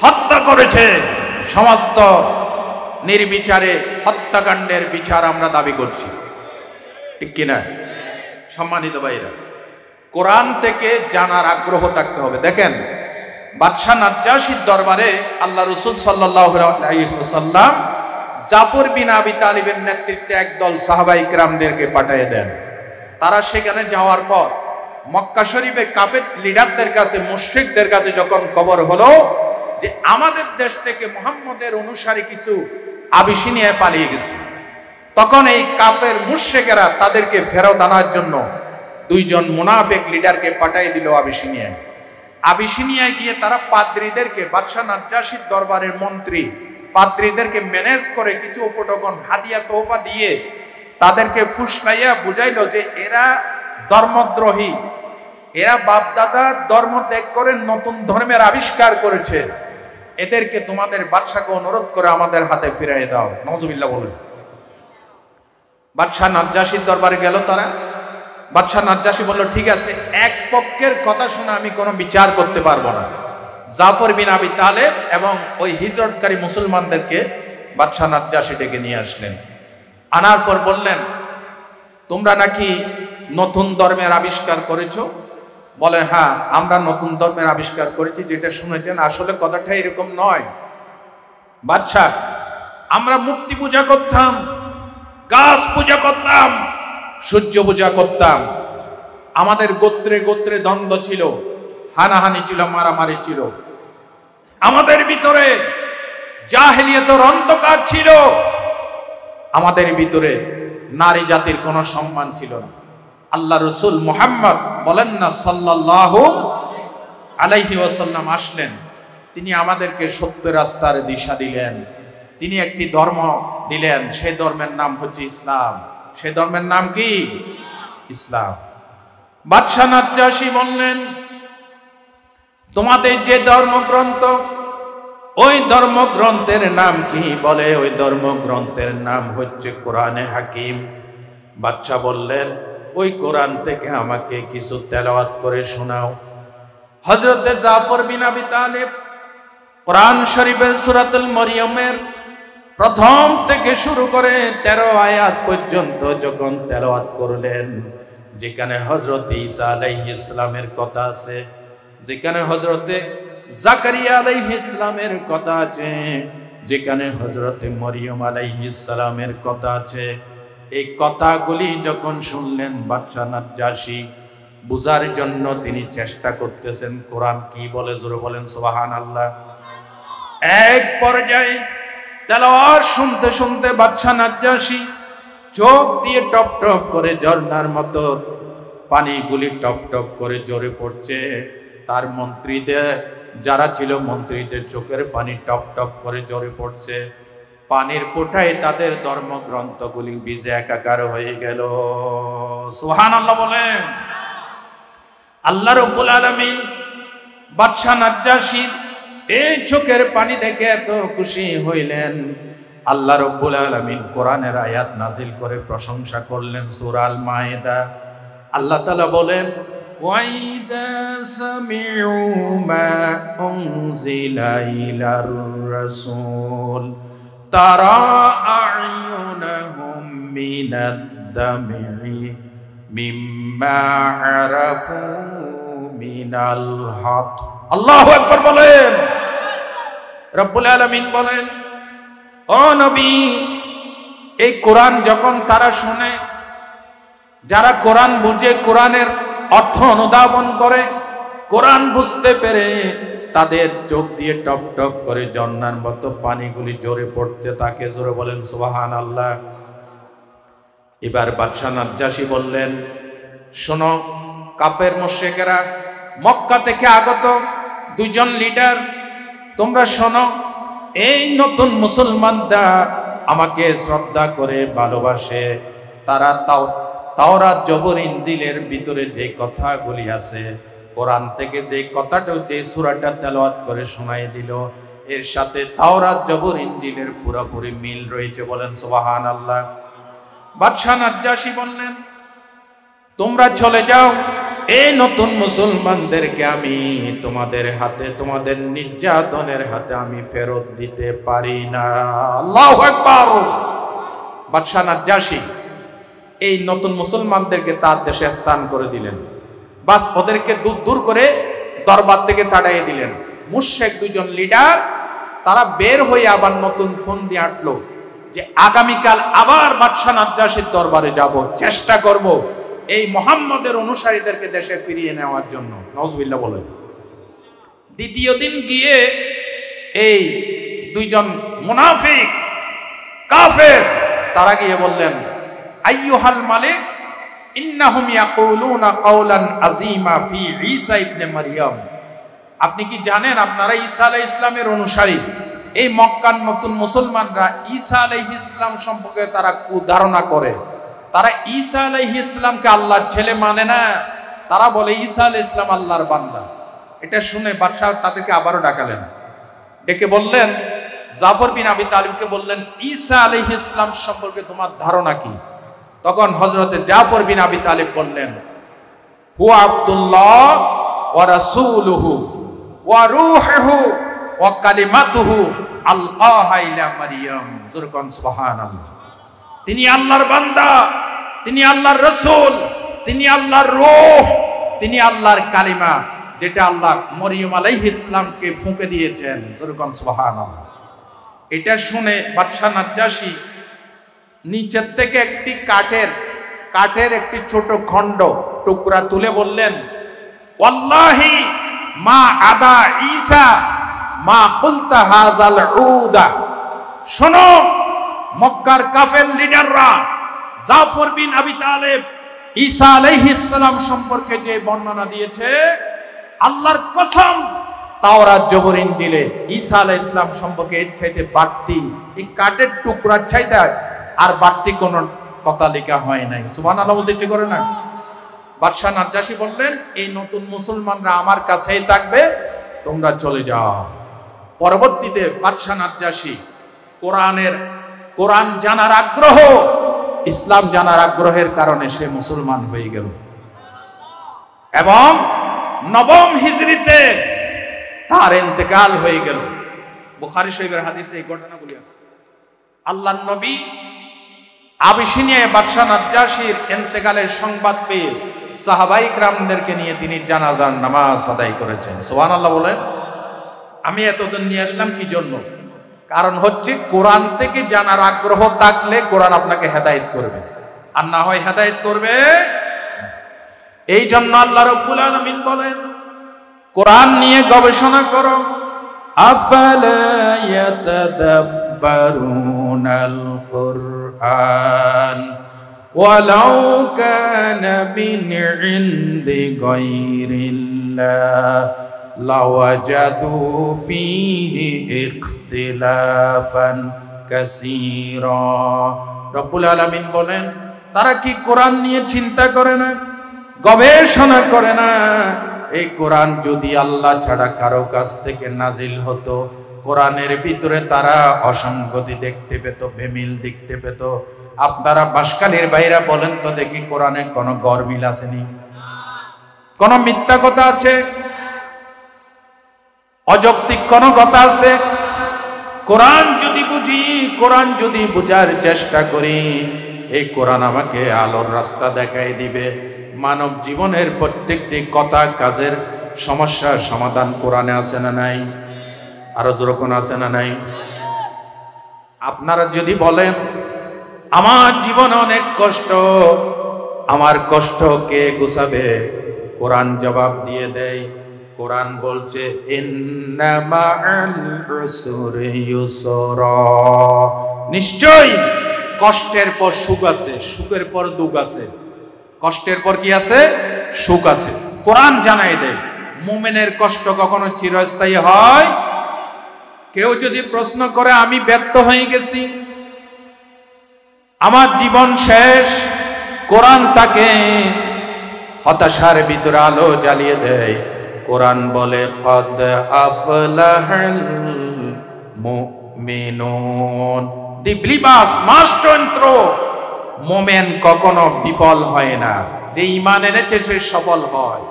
হত্যা করেছে, সমস্ত নির্বিচারে হত্যাকাণ্ডের বিচার আমরা দাবি করছি। ঠিক কিনা? সম্মানিত ভাইরা, কোরআন থেকে জানার আগ্রহ থাকতে হবে। দেখেন, বাদশাহ নাজ্জাশীর দরবারে আল্লাহ রাসূল সাল্লাল্লাহু আলাইহি ওয়াসাল্লাম জাফর বিন আবি তালিবের নেতৃত্বে একদল সাহাবায়ে কিরামদেরকে পাঠিয়ে দেন। তারা সেখানে যাওয়ার পর মক্কা শরীফে কাফের লিডারদের কাছে, মুশরিকদের কাছে যখন খবর হলো যে আমাদের দেশ থেকে মুহাম্মদের অনুসারী কিছু আবিসিনিয়ায় পালিয়ে গেছে, তখন এই কাফের মুশরিকেরা তাদেরকে ফেরত আনার জন্য দুইজন মুনাফিক লিডারকে পাঠিয়ে দিল আবিসিনিয়ায়। আবিসিনিয়ায় গিয়ে তারা পাদ্রীদেরকে, বাদশাহ নাজ্জাশীর দরবারের মন্ত্রী পাদ্রীদেরকে ম্যানেজ করে কিছু উপটকন হাদিয়া তোহফা দিয়ে তাদেরকে ফুসলাইয়া বুঝাইলো যে এরা ধর্মদ্রোহী, এরা বাপদাদা ধর্ম ত্যাগ করে নতুন ধর্মের আবিষ্কার করেছে, এদেরকে তোমাদের বাদশাকে অনুরোধ করে আমাদের হাতে ফিরিয়ে দাও। নওজুবিল্লাহ বলেন। বাদশাহ নাজ্জাশীর দরবারে গেল তারা। বাদশাহ নাজ্জাশী বলল, ঠিক আছে, এক পক্ষের কথা শুনে আমি কোনো বিচার করতে পারবো না। জাফর বিন আবি তালেব এবং ওই হিজরতকারী মুসলমানদেরকে বাদশাহ নাজ্জাশী ডেকে নিয়ে আসলেন। আনার পর বললেন, তোমরা নাকি নতুন ধর্মের আবিষ্কার করেছো? বলে, হ্যাঁ, আমরা নতুন ধর্মের আবিষ্কার করেছি। যেটা শুনেছেন আসলে কথাটা এরকম নয় বাদশাহ। আমরা মূর্তি পূজা করতাম, গাছ পূজা করতাম, সূর্য পূজা করতাম। আমাদের গোত্রে গোত্রে দ্বন্দ্ব ছিল, হানাহানি ছিল, মারামারি ছিল। আমাদের ভিতরে জাহেলিয়াতের অন্ধকার ছিল। আমাদের ভিতরে নারী জাতির কোনো সম্মান ছিল না। আল্লাহ রাসূল মুহাম্মদ বলেন না সাল্লাল্লাহু আলাইহি ওয়াসাল্লাম আসলেন, তিনি আমাদেরকে সত্য রাস্তার দিশা দিলেন। তিনি একটি ধর্ম দিলেন, সেই ধর্মের নাম হচ্ছে ইসলাম। সেই ধর্মের নাম কি? ইসলাম। বাদশাহ নাজ্জাশী বললেন, তোমাদের যে ধর্মগ্রন্থ, ওই ধর্মগ্রন্থের নাম কি? বলে, ওই ধর্মগ্রন্থের নাম হচ্ছে কোরআনে হাকিম। বাদশাহ বললেন, ওই কোরআন থেকে আমাকে কিছু তেলাওয়াত করে শোনাও। হযরতে জাফর বিন আবি তালিব কোরআন শরীফের সূরাতুল মরিয়মের প্রথম থেকে শুরু করে 13 আয়াত পর্যন্ত যখন তেলাওয়াত করলেন, যেখানে হযরত ঈসা আলাইহিস সালামের কথা আছে, যেখানে হযরতে জাকারিয়া আলাইহিস সালামের কথা আছে, যেখানে হযরতে মরিয়ম আলাইহিস সালামের কথা আছে, এই কথাগুলি যখন শুনলেন বাদশাহ নাজ্জাশী বুঝার জন্য তিনি চেষ্টা করতেছেন কোরআন কি বলে। জোরে বলেন সুবহানাল্লাহ। এক পর্যায়ে তেলাওয়াত শুনতে শুনতে বাদশাহ নাজ্জাশী চোখ দিয়ে টপ টপ করে ঝর্ণার মতো পানিগুলি টপ টপ করে ঝরে পড়ছে। তার মন্ত্রীদের যারা ছিল, মন্ত্রীদের চোখের পানি টপ টপ করে ঝরে পড়ছে। পানির ফোঁটায় তাদের ধর্মগ্রন্থগুলি ভিজে একাকার হয়ে গেল। সুবহানাল্লাহ বলেন। আল্লাহ রাব্বুল আলামিন বাদশাহ নাজ্জাশীর এই চোখের পানি দেখে এত খুশি হইলেন, আল্লাহ রাব্বুল আলামিন কোরআনের আয়াত নাজিল করে প্রশংসা করলেন। সূরা আল মায়েদা আল্লাহ তাআলা বলেন, ওয়াইদা সামিউ মা উনজিলা ইলার রাসূল তারা আ'য়ুনাহুম মিনাদ দামি মিম্মা আরাফু মিনাল হক। আল্লাহু আকবার বলেন। রব্বুল আলামিন বলেন, ও নবী, এই কোরআন যখন তারা শুনে, যারা কোরআন বুঝে, কোরআনের অর্থ অনুধাবন করে, কোরআন বুঝতে পেরে তাদের চোখ দিয়ে টপ টপ করে ঝর্ণার মতো পানিগুলি জোরে পড়তে থাকে। জোরে বলেন সুবহানাল্লাহ। এবার বাদশা নাজ্জাশী বললেন, শোনো কাফের মুশরিকেরা, মক্কা থেকে আগত দুইজন লিডার, তোমরা শোনো, এই নতুন মুসলমানরা আমাকে শ্রদ্ধা করে ভালোবাসে, তারা তাওরাত জবর ইনজিলের ভিতরে যে কথাগুলি আছে, কোরআন থেকে যে কথাটা, যে সূরাটা তেলাওয়াত করে শোনাই দিল, এর সাথে তাওরাত জবর ইনজিলের পুরোপুরি মিল রয়েছে। বলেন সুবহানাল্লাহ। বাদশা নাজ্জাশী বললেন, তোমরা চলে যাও, এই নতুন মুসলমানদেরকে আমি তোমাদের হাতে, তোমাদের নির্যাতনের হাতে আমি ফেরত দিতে পারি না। আল্লাহু আকবার। বাদশা নাজ্জাশী এই নতুন মুসলমানদেরকে তার দেশে স্থান করে দিলেন, বাস ওদেরকে দূর দূর করে দরবার থেকে তাড়াইয়ে দিলেন। মুশরিক দুইজন লিডার তারা বের হয়ে আবার নতুন ফোন দিয়ে আটলো যে আগামীকাল আবার বাদশা নাজ্জাশীর দরবারে যাব, চেষ্টা করব এই মুহাম্মদের অনুসারীদেরকে দেশে ফিরিয়ে নেওয়ার জন্য। নাউজুবিল্লাহ বলেন। দ্বিতীয় দিন গিয়ে এই দুইজন মুনাফিক কাফের তারা গিয়ে বললেন, আইয়ুহাল মালিক ইন্নাহুম ইয়াকুলুনা কাওলান আযীমা ফি ঈসা ইবনে মারইয়াম। আপনি কি জানেন, আপনারা ঈসা আলাইহিস সালামের অনুসারী, এই মক্কার নতুন মুসলমানরা ঈসা আলাইহিস সালাম সম্পর্কে তারা কুধারণা করে। তারা ঈসা আলাইহিস সালামকে আল্লাহর ছেলে মানে না, তারা বলে ঈসা আলাইহিস সালাম আল্লাহর বান্দা। এটা শুনে বাদশা তাদেরকে আবারও ডাকালেন, ডেকে বললেন, জাফর বিন আবি তালিবকে বললেন, ঈসা আলাইহিস সালাম সম্পর্কে তোমার ধারণা কি? তখন হযরতে জাফর বিন আবি তালিব বললেন, হুয়া আব্দুল্লাহ ওয়া রাসূলুহু ওয়া রূহুহু ওয়া কালিমাতুহু আলকাহা ইলা মারইয়াম। যুরকান সুবহানাল্লাহ। তিনি আল্লাহর বান্দা, তিনি আল্লাহর রাসূল, তিনি আল্লাহর রূহ, তিনি আল্লাহর কালিমা, যেটা আল্লাহ মরিয়ম আলাইহিস সালামকে ফুঁকে দিয়েছেন। যুরকান সুবহানাল্লাহ। এটা শুনে বাদশা নাজ্জাশী নিচের থেকে একটি কাঠের একটি ছোট খণ্ড টুকরা তুলে বললেন, ওয়াল্লাহি মা আদা ঈসা মা কুলতা হাযাল উদা। শোনো মক্কার কাফের লিডাররা, জাফর বিন আবি তালেব ঈসা আলাইহিস সালাম সম্পর্কে যে বর্ণনা দিয়েছে, আল্লাহর কসম তাওরাত জবর ইনজিলে ঈসা আলাইহিস সালাম সম্পর্কে এর চাইতে বাড়তি, এই কাঠের টুকরার চাইতে আর বাড়তি কোন কথা লেখা হয় নাই। সুবহানাল্লাহ বলতে ইচ্ছে করে না? বাদশা নাজ্জাশী বললেন, এই নতুন মুসলমানরা আমার কাছেই থাকবে, তোমরা চলে যাও। পরবর্তীতে বাদশা নাজ্জাশী কোরআন জানার আগ্রহ, ইসলাম জানার আগ্রহের কারণে সে মুসলমান হয়ে গেল এবং 9ম হিজরিতে তার ইন্তেকাল হয়ে গেল। বুখারী শরীফের হাদিসে এই ঘটনাগুলি আছে। আল্লাহর নবী আবিসিনিয়ায় বাদশা নাজ্জাশীর ইন্তেকালের সংবাদ পেয়ে সাহাবায়ে কিরামদেরকে নিয়ে তিনি জানাজার নামাজ আদায় করেছেন। সুবহানাল্লাহ বলেন। আমি এতদিন নিয়ে আসলাম কি জন্য? কারণ হচ্ছে কোরআন থেকে জানার আগ্রহ থাকলে কোরআন আপনাকে হেদায়েত করবে, আর না হয় হেদায়েত করবে। এই জন্য আল্লাহ রাব্বুল আলামিন বলেন, কোরআন নিয়ে গবেষণা করো। আফালা ইয়াতাদাব্বারুনাল কুরআন ওয়ালাউ কানা মিন ইনদি গায়রিল্লাহ লাওয়াজাদু ফীহি ইখতিলাফান কাসীরা। রব্বুল আলামিন বলেন, তারা কি কোরআন নিয়ে চিন্তা করে না, গবেষণা করে না? এই কোরআন যদি আল্লাহ ছাড়া কারো কাছ থেকে নাজিল হতো, কোরআনের ভিতরে তারা অসঙ্গতি দেখতে পেত, বেমিল দেখতে পেত। আপনারা বাসকালীর ভাইরা বলেন তো দেখি, কোরআনে কোনো গরমিল আসেনি? কোন মিথ্যা কথা আছে? অযৌক্তিক কোন কথা আছে? কোরআন যদি বুঝি, কোরআন যদি বুঝার চেষ্টা করি, এই কোরআন আমাকে আলোর রাস্তা দেখাই দিবে। মানব জীবনের প্রত্যেকটি কথা কাজের সমস্যার সমাধান কোরআনে আছে না নাই? আরো যেরকম আছে না নাই? আপনারা যদি বলেন আমার জীবনে অনেক কষ্ট, আমার কষ্ট কে গুছাবে? কোরআন জবাব দিয়ে দেয়। কোরআন বলছে ইন্না মা'আল উসরি ইউসরা, নিশ্চয়ই কষ্টের পর সুখ আছে, সুখের পর দুঃখ আছে। কষ্টের পর কি আছে? সুখ আছে। কোরআন জানাই দেয় মুমিনের কষ্ট কখনো চিরস্থায়ী হয়। কেউ যদি প্রশ্ন করে আমি ব্যর্থ হয়ে গেছি, আমার জীবন শেষ, কোরআন তাকে হতাশার ভিতরে আলো জ্বালিয়ে দেয়। কোরআন বলে কদ আফলাহাল মুমিনুন, দি বিলিভার্স মাস্ট এন্ট্রো। মোমেন কখনো বিফল হয় না, যে ঈমান এনেছে সে সফল হয়।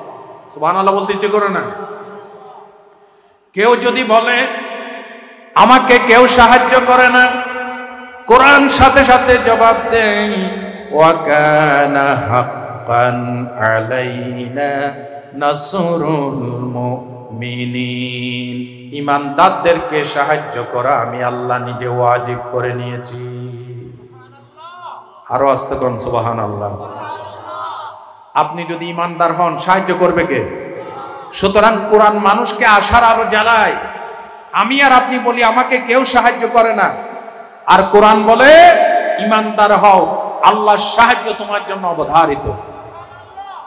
সুবহানাল্লাহ বলতে ইচ্ছে করে না? কেউ যদি বলে আমাকে কেউ সাহায্য করে না, কোরআন সাথে সাথে জবাব দেয় ওয়া কানা হাক্কান আলাইনা নাসরুল মুমিনিন, ঈমানদারদেরকে সাহায্য করা আমি আল্লাহ নিজে ওয়াজিব করে নিয়েছি। আরো আস্তে কোন সুবহানাল্লাহ। আপনি যদি ঈমানদার হন, সাহায্য করবে কে? সুতরাং কোরআন মানুষকে আশার আলো জ্বালায়। আমি আর আপনি বলি আমাকে কেউ সাহায্য করে না, আর কোরআন বলে ঈমানদার হও, আল্লাহর সাহায্য তোমার জন্য অবধারিত।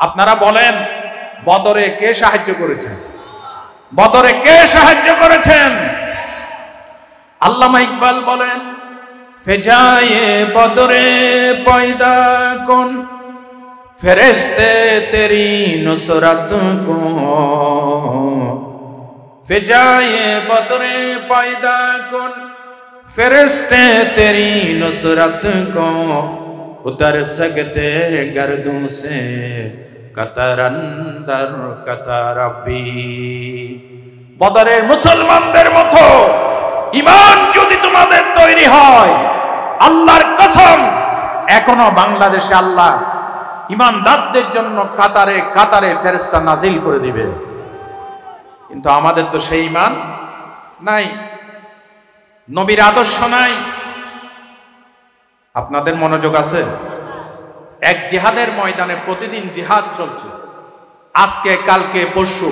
আপনারা বলেন বদরে কে সাহায্য করেছেন? বদরে কে সাহায্য করেছেন? আল্লামা ইকবাল বলেন ফেজায়ে বদরে পয়দা কোন ফেরেশতে তেরি নুসরত কো, ফেজায়ে বদরে পয়দা কোন ফেরেশতে তেরি নুসরত কো, উতর सकते गर्दों से कतर अंदर कतर भी। বদরের মুসলমানদের মতো ঈমান যদি তোমাদের তৈরি হয়, আল্লাহর কসম এখনো বাংলাদেশে আল্লাহ ঈমানদারদের জন্য কাতারে কাতারে ফেরেশতা নাজিল করে দিবে। কিন্তু আমাদের তো সেই ঈমান নাই, নবীর আদর্শ নাই। আপনাদের মনোযোগ আছে? এক জিহাদের ময়দানে প্রতিদিন জিহাদ চলছে, আজকে কালকে পরশু,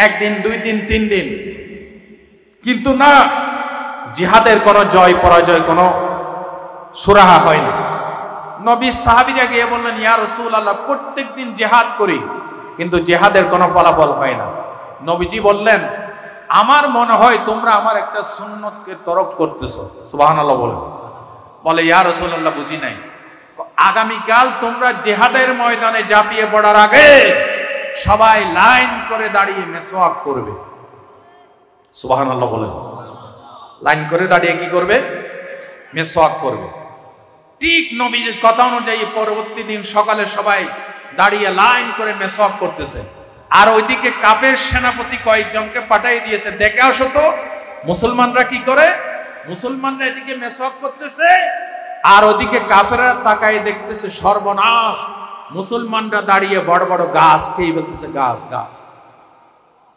একদিন দুই দিন তিন দিন, কিন্তু না, জিহাদের কোনো জয় পরাজয় কোনো সুরাহা হয় না। নবী সাহাবীরা গিয়ে বললেন ইয়া রাসূলুল্লাহ, প্রত্যেকদিন জিহাদ করি কিন্তু জিহাদের কোনো ফলাফল হয় না। নবীজি বললেন আমার মনে হয় তোমরা আমার একটা সুন্নতকে তরক করতেছো। সুবহানাল্লাহ বলেন। বলে ইয়া রাসূলুল্লাহ বুঝি নাই। আগামীকাল তোমরা জিহাদের ময়দানে ঝাঁপিয়ে পড়ার আগে সবাই লাইন করে দাঁড়িয়ে মেসওয়াক করবে। সুবহানাল্লাহ বলেন। লাইন করে দাঁড়িয়ে কি করবে? মেসওয়াক করবে। ঠিক নবীর কথা অনুযায়ী পরবর্তী দিন সকালে সবাই দাঁড়িয়ে লাইন করে মেসওয়াক করতেছে, আর ওইদিকে কাফের সেনাপতি কয়েকজনকে পাঠিয়ে দিয়েছে, দেখে আসো তো মুসলমানরা কি করে। মুসলমানরা এদিকে মেসওয়াক করতেছে, আর ওদিকে কাফেররা তাকায় দেখতেছে সর্বনাশ, মুসলমানরা দাঁড়িয়ে বড় বড় গাছ খেয়ে বলতেছে গাছ গাছ।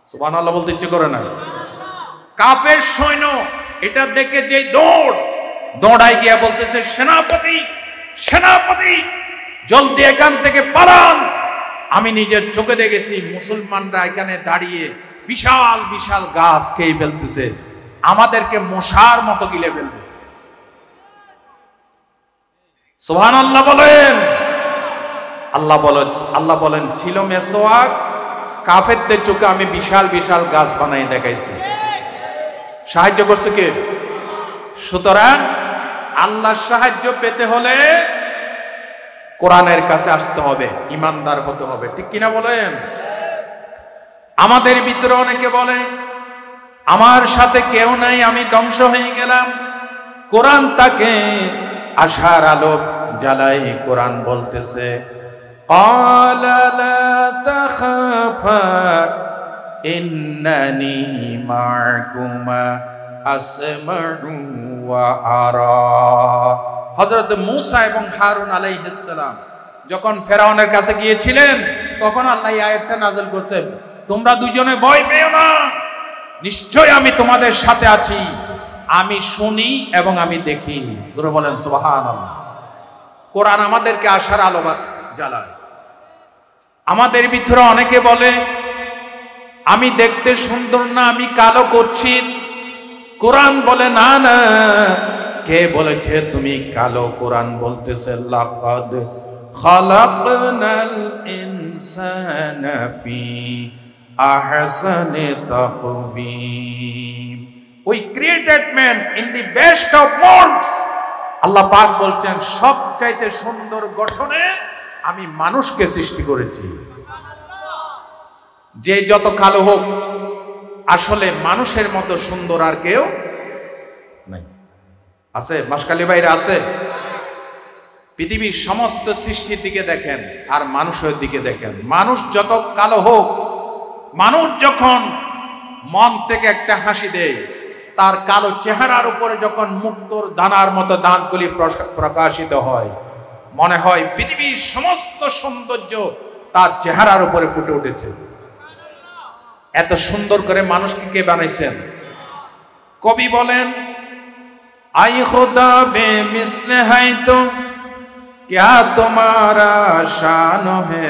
সুবহানাল্লাহ বলতে ইচ্ছে করে না? কাফের সৈন্য এটা দেখে যে দৌড়ায় গিয়া বলতেছে সেনাপতি সেনাপতি জলদি এখান থেকে পালান। আমি নিজের চোখে দেখেছি মুসলমানরা এখানে দাঁড়িয়ে বিশাল বিশাল গাছ খেয়ে ফেলতেছে, আমাদেরকে মশার মতো গিলে ফেলবে। সুবহানাল্লাহ বলেন। আল্লাহ বলেন ছিল মেসওয়াক, কাফেরদের চোখে আমি বিশাল বিশাল গাছ বানাই দেখাইছি। সাহায্য করছে কে? সুতরাং আল্লাহর সাহায্য পেতে হলে কোরআনের কাছে আসতে হবে, ঈমানদার হতে হবে। ঠিক কিনা বলেন? আমাদের ভিতরে অনেকে বলে আমার সাথে কেউ নাই, আমি ধ্বংস হয়ে গেলাম। কোরআন তাকে আশার আলো জ্বালাই। কোরআন বলতেছে ক্বালা লা তাখাফা ইন্নানি মা'কুমা আসমা'ু ওয়া আরা। হযরত মূসা এবং হারুন আলাইহিস সালাম যখন ফেরাউনের কাছে গিয়েছিলেন, তখন আল্লাহ এই আয়াতটা নাযিল করেছেন, তোমরা দুজনে ভয় পেও না, নিশ্চয় আমি তোমাদের সাথে আছি, আমি শুনি এবং আমি দেখি। জোরে বলেন সুবহানাল্লাহ। কোরআন আমাদেরকে আশার আলো জ্বালায়। আমাদের ভিতরে অনেকে বলে আমি দেখতে সুন্দর না, আমি কালো করছি। কোরআন বলে না না, কে বলেছে তুমি কালো? কোরআন বলতেছে লাকাদ খালাকনাল ইনসানা ফি আহসানি তাকওয়িম। We created man in the best of molds. আল্লাহ পাক বলছেন সবচাইতে সুন্দর গঠনে আমি মানুষকে সৃষ্টি করেছি। যে যত কালো হোক, আসলে মানুষের মতো সুন্দর আর কেউ নাই। আছে মাসকালী ভাইরা? আছে। পৃথিবীর সমস্ত সৃষ্টির দিকে দেখেন আর মানুষের দিকে দেখেন, মানুষ যত কালো হোক, মানুষ যখন মন থেকে একটা হাসি দেয়, তার কালো চেহারার উপরে যখন মুক্তোর দানার মতো দাঁতগুলি প্রকাশিত হয়, মনে হয় পৃথিবীর সমস্ত সৌন্দর্য তার চেহারার উপরে ফুটে উঠেছে। এত সুন্দর করে মানুষকে কে বানাইছেন? কবি বলেন আই খুদা বে মিসলে হাই তো क्या तुम्हारा शान है,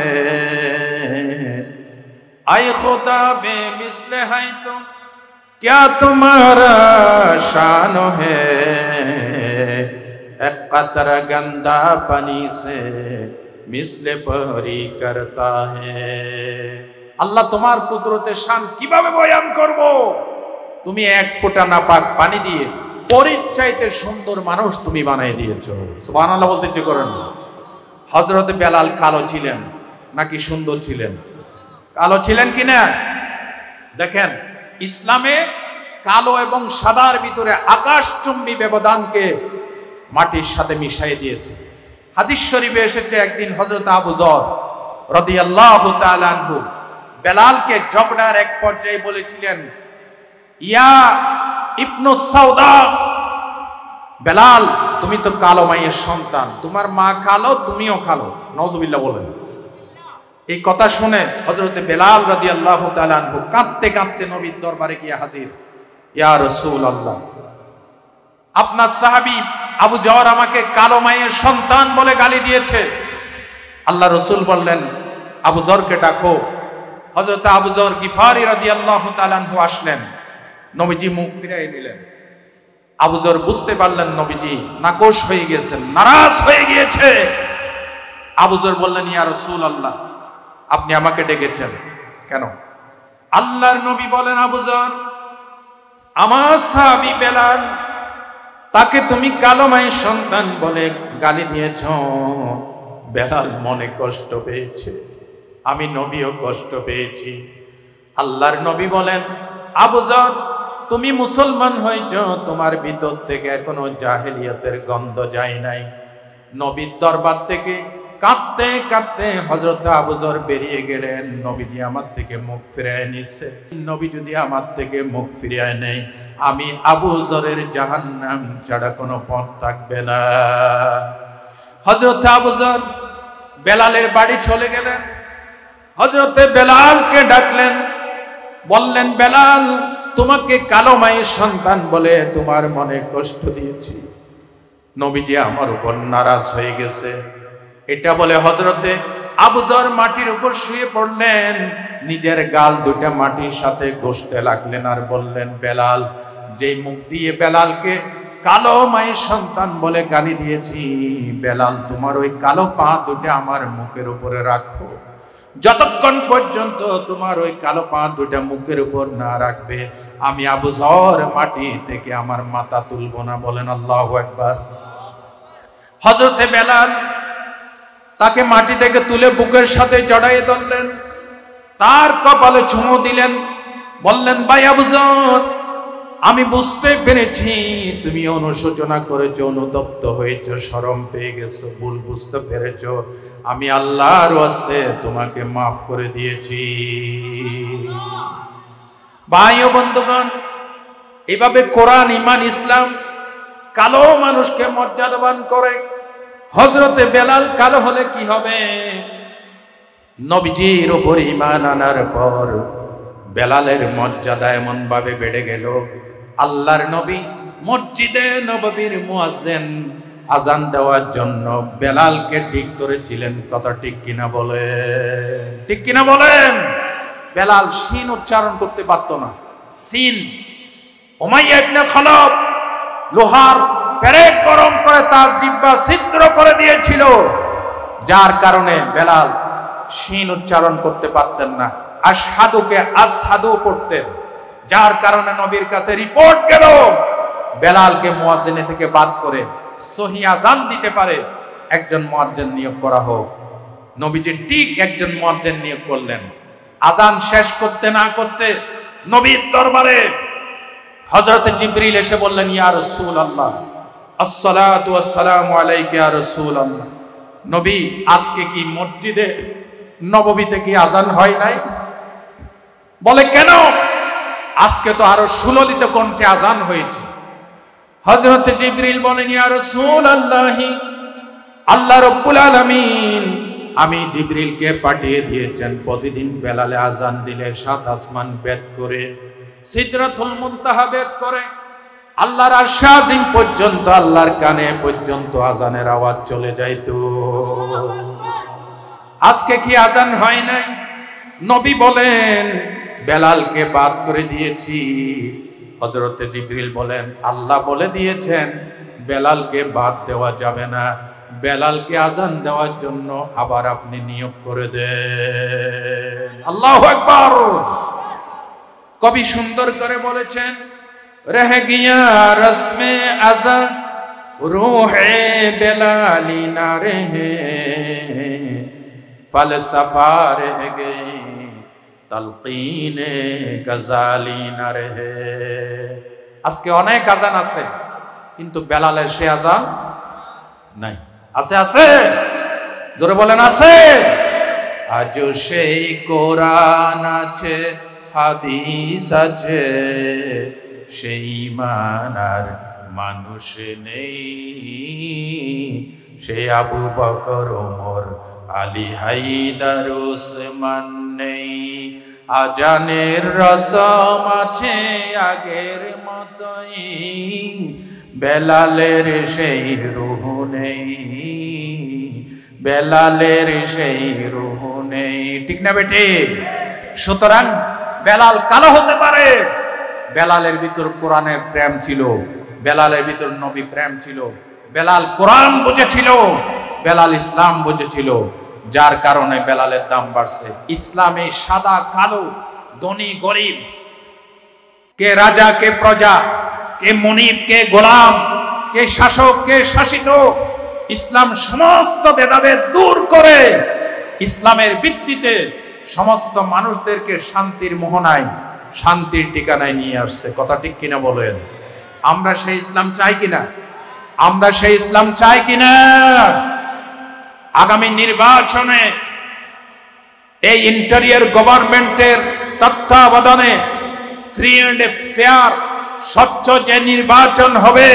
आए खुदा बेमिसले है तो क्या तुम्हारा शान है, एक कतरा गंदा पानी से मिसले परी करता है। আল্লাহ তোমার কুদরতের শান কিভাবে বয়ান করব? তুমি এক ফোঁটা নাপাক পানি দিয়ে পরীর চাইতে সুন্দর মানুষ তুমি বানাই দিয়েছো। সুবহানাল্লাহ বলতে ইচ্ছে করেন। হযরত বেলাল কালো ছিলেন নাকি সুন্দর ছিলেন? কালো ছিলেন কিনা? দেখেন, ইসলামে কালো এবং সাদার ভিতরে আকাশচুম্বী ব্যবধানকে মাটির সাথে মিশিয়ে দিয়েছে। হাদিস শরীফে এসেছে, একদিন হযরত আবু যর রাদিয়াল্লাহু তাআলা আনহু বেলালকে ঝগড়ার এক পর্যায়ে বলেছিলেন, ইয়া ইবনু সাউদা, বেলাল তুমি তো কালো মায়ের সন্তান, তোমার মা কালো, তুমিও কালো। নাউজুবিল্লাহ বলেন। এই কথা শুনে হযরত বেলাল রাদিয়াল্লাহু তাআলা আনহু কাঁদতে কাঁদতে নবীর দরবারে গিয়ে হাজির। ইয়া রাসূলুল্লাহ, আপনার সাহাবী আবু যর আমাকে কালো মায়ের সন্তান বলে গালি দিয়েছে। আল্লাহ রাসূল বললেন, আবু যরকে ডাকো। হযরত আবু যর গিফারি রাদিয়াল্লাহু তাআলা আনহু আসলেন। নবীজি মুখ ফিরিয়ে নিলেন। আবু যর বুঝতে পারলেন নবীজি নাকশ হয়ে গেছেন, নারাজ হয়ে গিয়েছে। আবু যর বললেন, ইয়া রাসূলুল্লাহ, আপনি আমাকে ডেকেছেন কেন? আল্লাহর নবী বলেন, আবু যর, আমার সাহাবী বেলাল, তাকে তুমি কালো মায়ের সন্তান বলে গালি দিয়েছ। বেলাল মনে কষ্ট পেয়েছে, আমি নবীও কষ্ট পেয়েছি। আল্লাহর নবী বলেন, আবু যর, তুমি মুসলমান হয়েছ, তোমার ভিতর থেকে এখনো জাহেলিয়াতের গন্ধ যায় নাই। নবীর দরবার থেকে কাঁদতে কাঁদতে হযরত আবু যর বেরিয়ে গেলেন। নবীজি আমার থেকে মুখ ফিরিয়ে নিচ্ছে। নবী যদি আমার থেকে মুখ ফিরিয়ে নেয়, আমি আবু যরের জাহান্নাম ছাড়া কোনো পথ থাকবে না। হযরত আবু যর বেলালের বাড়ি চলে গেলেন। হযরত বেলালকে ডাকলেন, বললেন, বেলাল, তোমাকে কালো মায়ের সন্তান বলে তোমার মনে কষ্ট দিয়েছি। নবীজি আমার উপর নারাজ হয়ে গেছে। এটা বলে হযরতে আবু যর মাটির উপর শুয়ে পড়লেন, নিজের গাল দুটা মাটির সাথে ঘষতে লাগলেন আর বললেন, বেলাল, যেই মুখ দিয়ে বেলালকে কালো মায়ের সন্তান বলে গালি দিয়েছি, বেলাল, তোমার ওই কালো পা দুটা আমার মুখের উপরে রাখো। যতক্ষণ পর্যন্ত তোমার ওই কালো পা দুটা মুখের উপর না রাখবে, আমি আবু যর মাটি থেকে আমার মাথা তুলবো না। বলেন আল্লাহু আকবার। হযরতে বেলাল তাকে মাটি থেকে তুলে বুকের সাথে জড়াইয়ে ধরলেন। তার কপালে চুমু দিলেন, বললেন, ভাই আবু যর, আমি বুঝতে পেরেছি তুমি অনুশোচনা করেছো, অনুতপ্ত হয়েছো, শরম পেয়ে গেছো, ভুল বুঝতে পেরেছো। আমি আল্লাহর ওয়াস্তে তোমাকে মাফ করে দিয়েছি। ভাই ও বন্ধুগণ, এভাবে কোরআন, ঈমান, ইসলাম কালো মানুষকে মর্যাদাবান করে। হযরতে বেলাল কালো হলে কি হবে? নবীজির উপর ঈমান আনার পর বেলালের মর্যাদা এমন ভাবে বেড়ে গেল, আল্লাহর নবী মসজিদে নববীর মুয়াজ্জিন আজান দেওয়ার জন্য বেলালকে ঠিক করেছিলেন। কথা ঠিক কিনা বলেন? ঠিক কিনা বলেন? বেলাল সিন উচ্চারণ করতে পারতো না। সিন, উমাইয়া ইবনে খালাব লোহার পেরেক গরম করে তার জিহ্বা ছিদ্র করে দিয়েছিল, যার কারণে বেলাল সিন উচ্চারণ করতে পারতেন না। আশহাদুকে আসহাদু পড়তেন, যার কারণে নবীর কাছে রিপোর্ট গেল বেলালকে মুয়াজ্জিনে থেকে বাদ করে সহিহ আজান দিতে পারে একজন মুয়াজ্জিন নিয়োগ করা হোক। নবীজি ঠিক একজন মুয়াজ্জিন নিয়োগ করলেন। আজান শেষ করতে না করতে নবীর দরবারে হযরতে জিবরিল এসে বললেন, ইয়া রাসূলুল্লাহ, আসসালাতু ওয়াসসালামু আলাইকা ইয়া রাসূলুল্লাহ। নবী, আজকে কি মসজিদে নববীতে কি আজান হয় নাই? বলে, কেন? আজকে তো আরো সুললিত কণ্ঠে আজান হয়েছে। হযরতে জিবরিল বলেন, ইয়া রাসূলুল্লাহ, আল্লাহ রাব্বুল আলামিন আমি জিবরিলকে পাঠিয়ে দিয়েছেন, প্রতিদিন বেলালে আজান দিলে 7 আসমান ভেদ করে, সিদরাতুল মুনতাহা ভেদ করে, আল্লাহর আরশ আজিম পর্যন্ত, আল্লাহর কানে পর্যন্ত আজানের আওয়াজ চলে যাইতো। আজকে কি আজান হয় নাই? নবী বলেন, বেলালকে বাদ করে দিয়েছি। হযরতে জিবরিল বলেন, আল্লাহ বলে দিয়েছেন বেলালকে বাদ দেওয়া যাবে না, বেলালকে আজান দেওয়ার জন্য আবার আপনি নিয়োগ করে দেন। আল্লাহু আকবার। কবি সুন্দর করে বলেছেন, রহ গিয়া রসমে আজান রূহে বেলালি না রহে, ফলসফা রহ গই তালকিনে গজালি না রহে। আজকে অনেক আজান আছে, কিন্তু বেলালের সে আজান নাই। আছে? আছে? জোরে বলেন, আছে? আজও সেই কোরআন আছে, হাদিস আছে, সেই ঈমান আর মানুষ নেই, সে আবু বকর, ওমর, আলী, হায়দার, উসমান নেই। আজানের রসম আছে আগের মতোই, বেলালের সেই রূহ নেই, বেলালের সেই রূহ নেই। ঠিক না বেটি? সুতরাং বেলাল কালো হতে পারে, বেলালের ভিতর কোরআনের প্রেম ছিল, বেলালের ভিতর নবী প্রেম ছিল, বেলাল কোরআন বুঝেছিল, বেলাল ইসলাম বুঝেছিল, যার কারণে বেলালের দাম বাড়ছে। ইসলামে সাদা কালো, ধনী গরিব, কে রাজা কে প্রজা, কে মুনিব কে গোলাম, কে শাসক কে শাসিত, ইসলাম সমস্ত ভেদাভেদ দূর করে ইসলামের ভিত্তিতে সমস্ত মানুষদেরকে শান্তির মোহনায়, শান্তির ঠিকানায় নিয়ে আসছে। কথা ঠিক কিনা বলেন? আমরা সেই ইসলাম চাই কিনা? আমরা সেই ইসলাম চাই কিনা? আগামী নির্বাচনে এই ইন্টেরিয়র গভর্নমেন্টের তত্ত্বাবধানে ফ্রি অ্যান্ড ফেয়ার, স্বচ্ছ যে নির্বাচন হবে,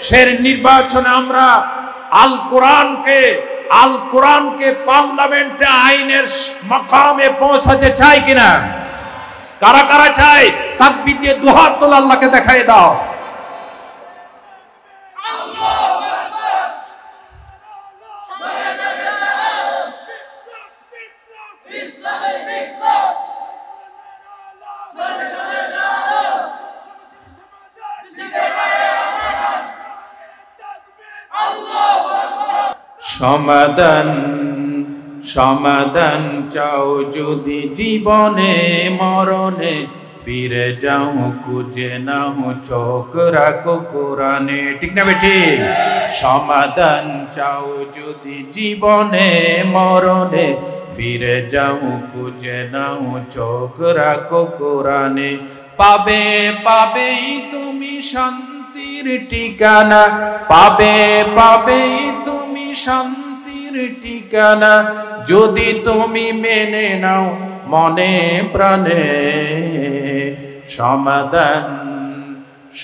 সেই নির্বাচনে আমরা আল কোরআনকে পার্লামেন্টে আইনের মাকামে পৌঁছাতে চাই কিনা? কারা কারা চাই? তাকবীর দিয়ে দুহাত তোলা, আল্লাহকে দেখাই দাও। সমাধান চাও যদি জীবনে মরণে, ফিরে যাও খুঁজে নাও, চোখ রাখো কোরআনে। ঠিক না বেটি? সমাধান চাও যদি জীবনে মরণে, ফিরে যাও খুঁজে নাও চোখ রাখো কোরআনে পাবে পাবেই তুমি শান্তির ঠিকানা পাবে পাবেই তুমি শান্তির ঠিকানা যদি তুমি মেনে নাও মনে প্রাণে সমাধান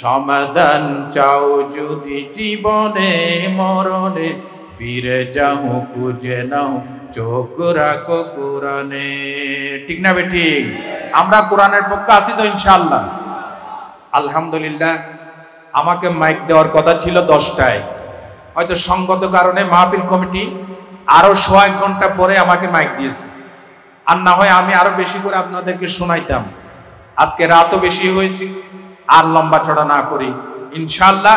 সমাধান চাও যদি জীবনে মরণে ফিরে যাও খুঁজে নাও চোখ রাখো কোরআনে ঠিক না বেঠিক আমরা কোরআনের পক্ষে আছি তো ইনশাআল্লাহ আলহামদুলিল্লাহ আমাকে মাইক দেওয়ার কথা ছিল 10টায় হয়তো সঙ্গত কারণে মাহফিল কমিটি আরো 1 ঘন্টা পরে আমাকে মাইক দিয়েছে আর না হয় আমি আরো বেশি করে আপনাদেরকে শোনাইতাম আজকে রাতও বেশি হয়েছে আর লম্বা চড়া না করি ইনশাআল্লাহ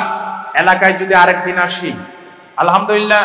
এলাকায় যদি আরেকদিন আসি আলহামদুলিল্লাহ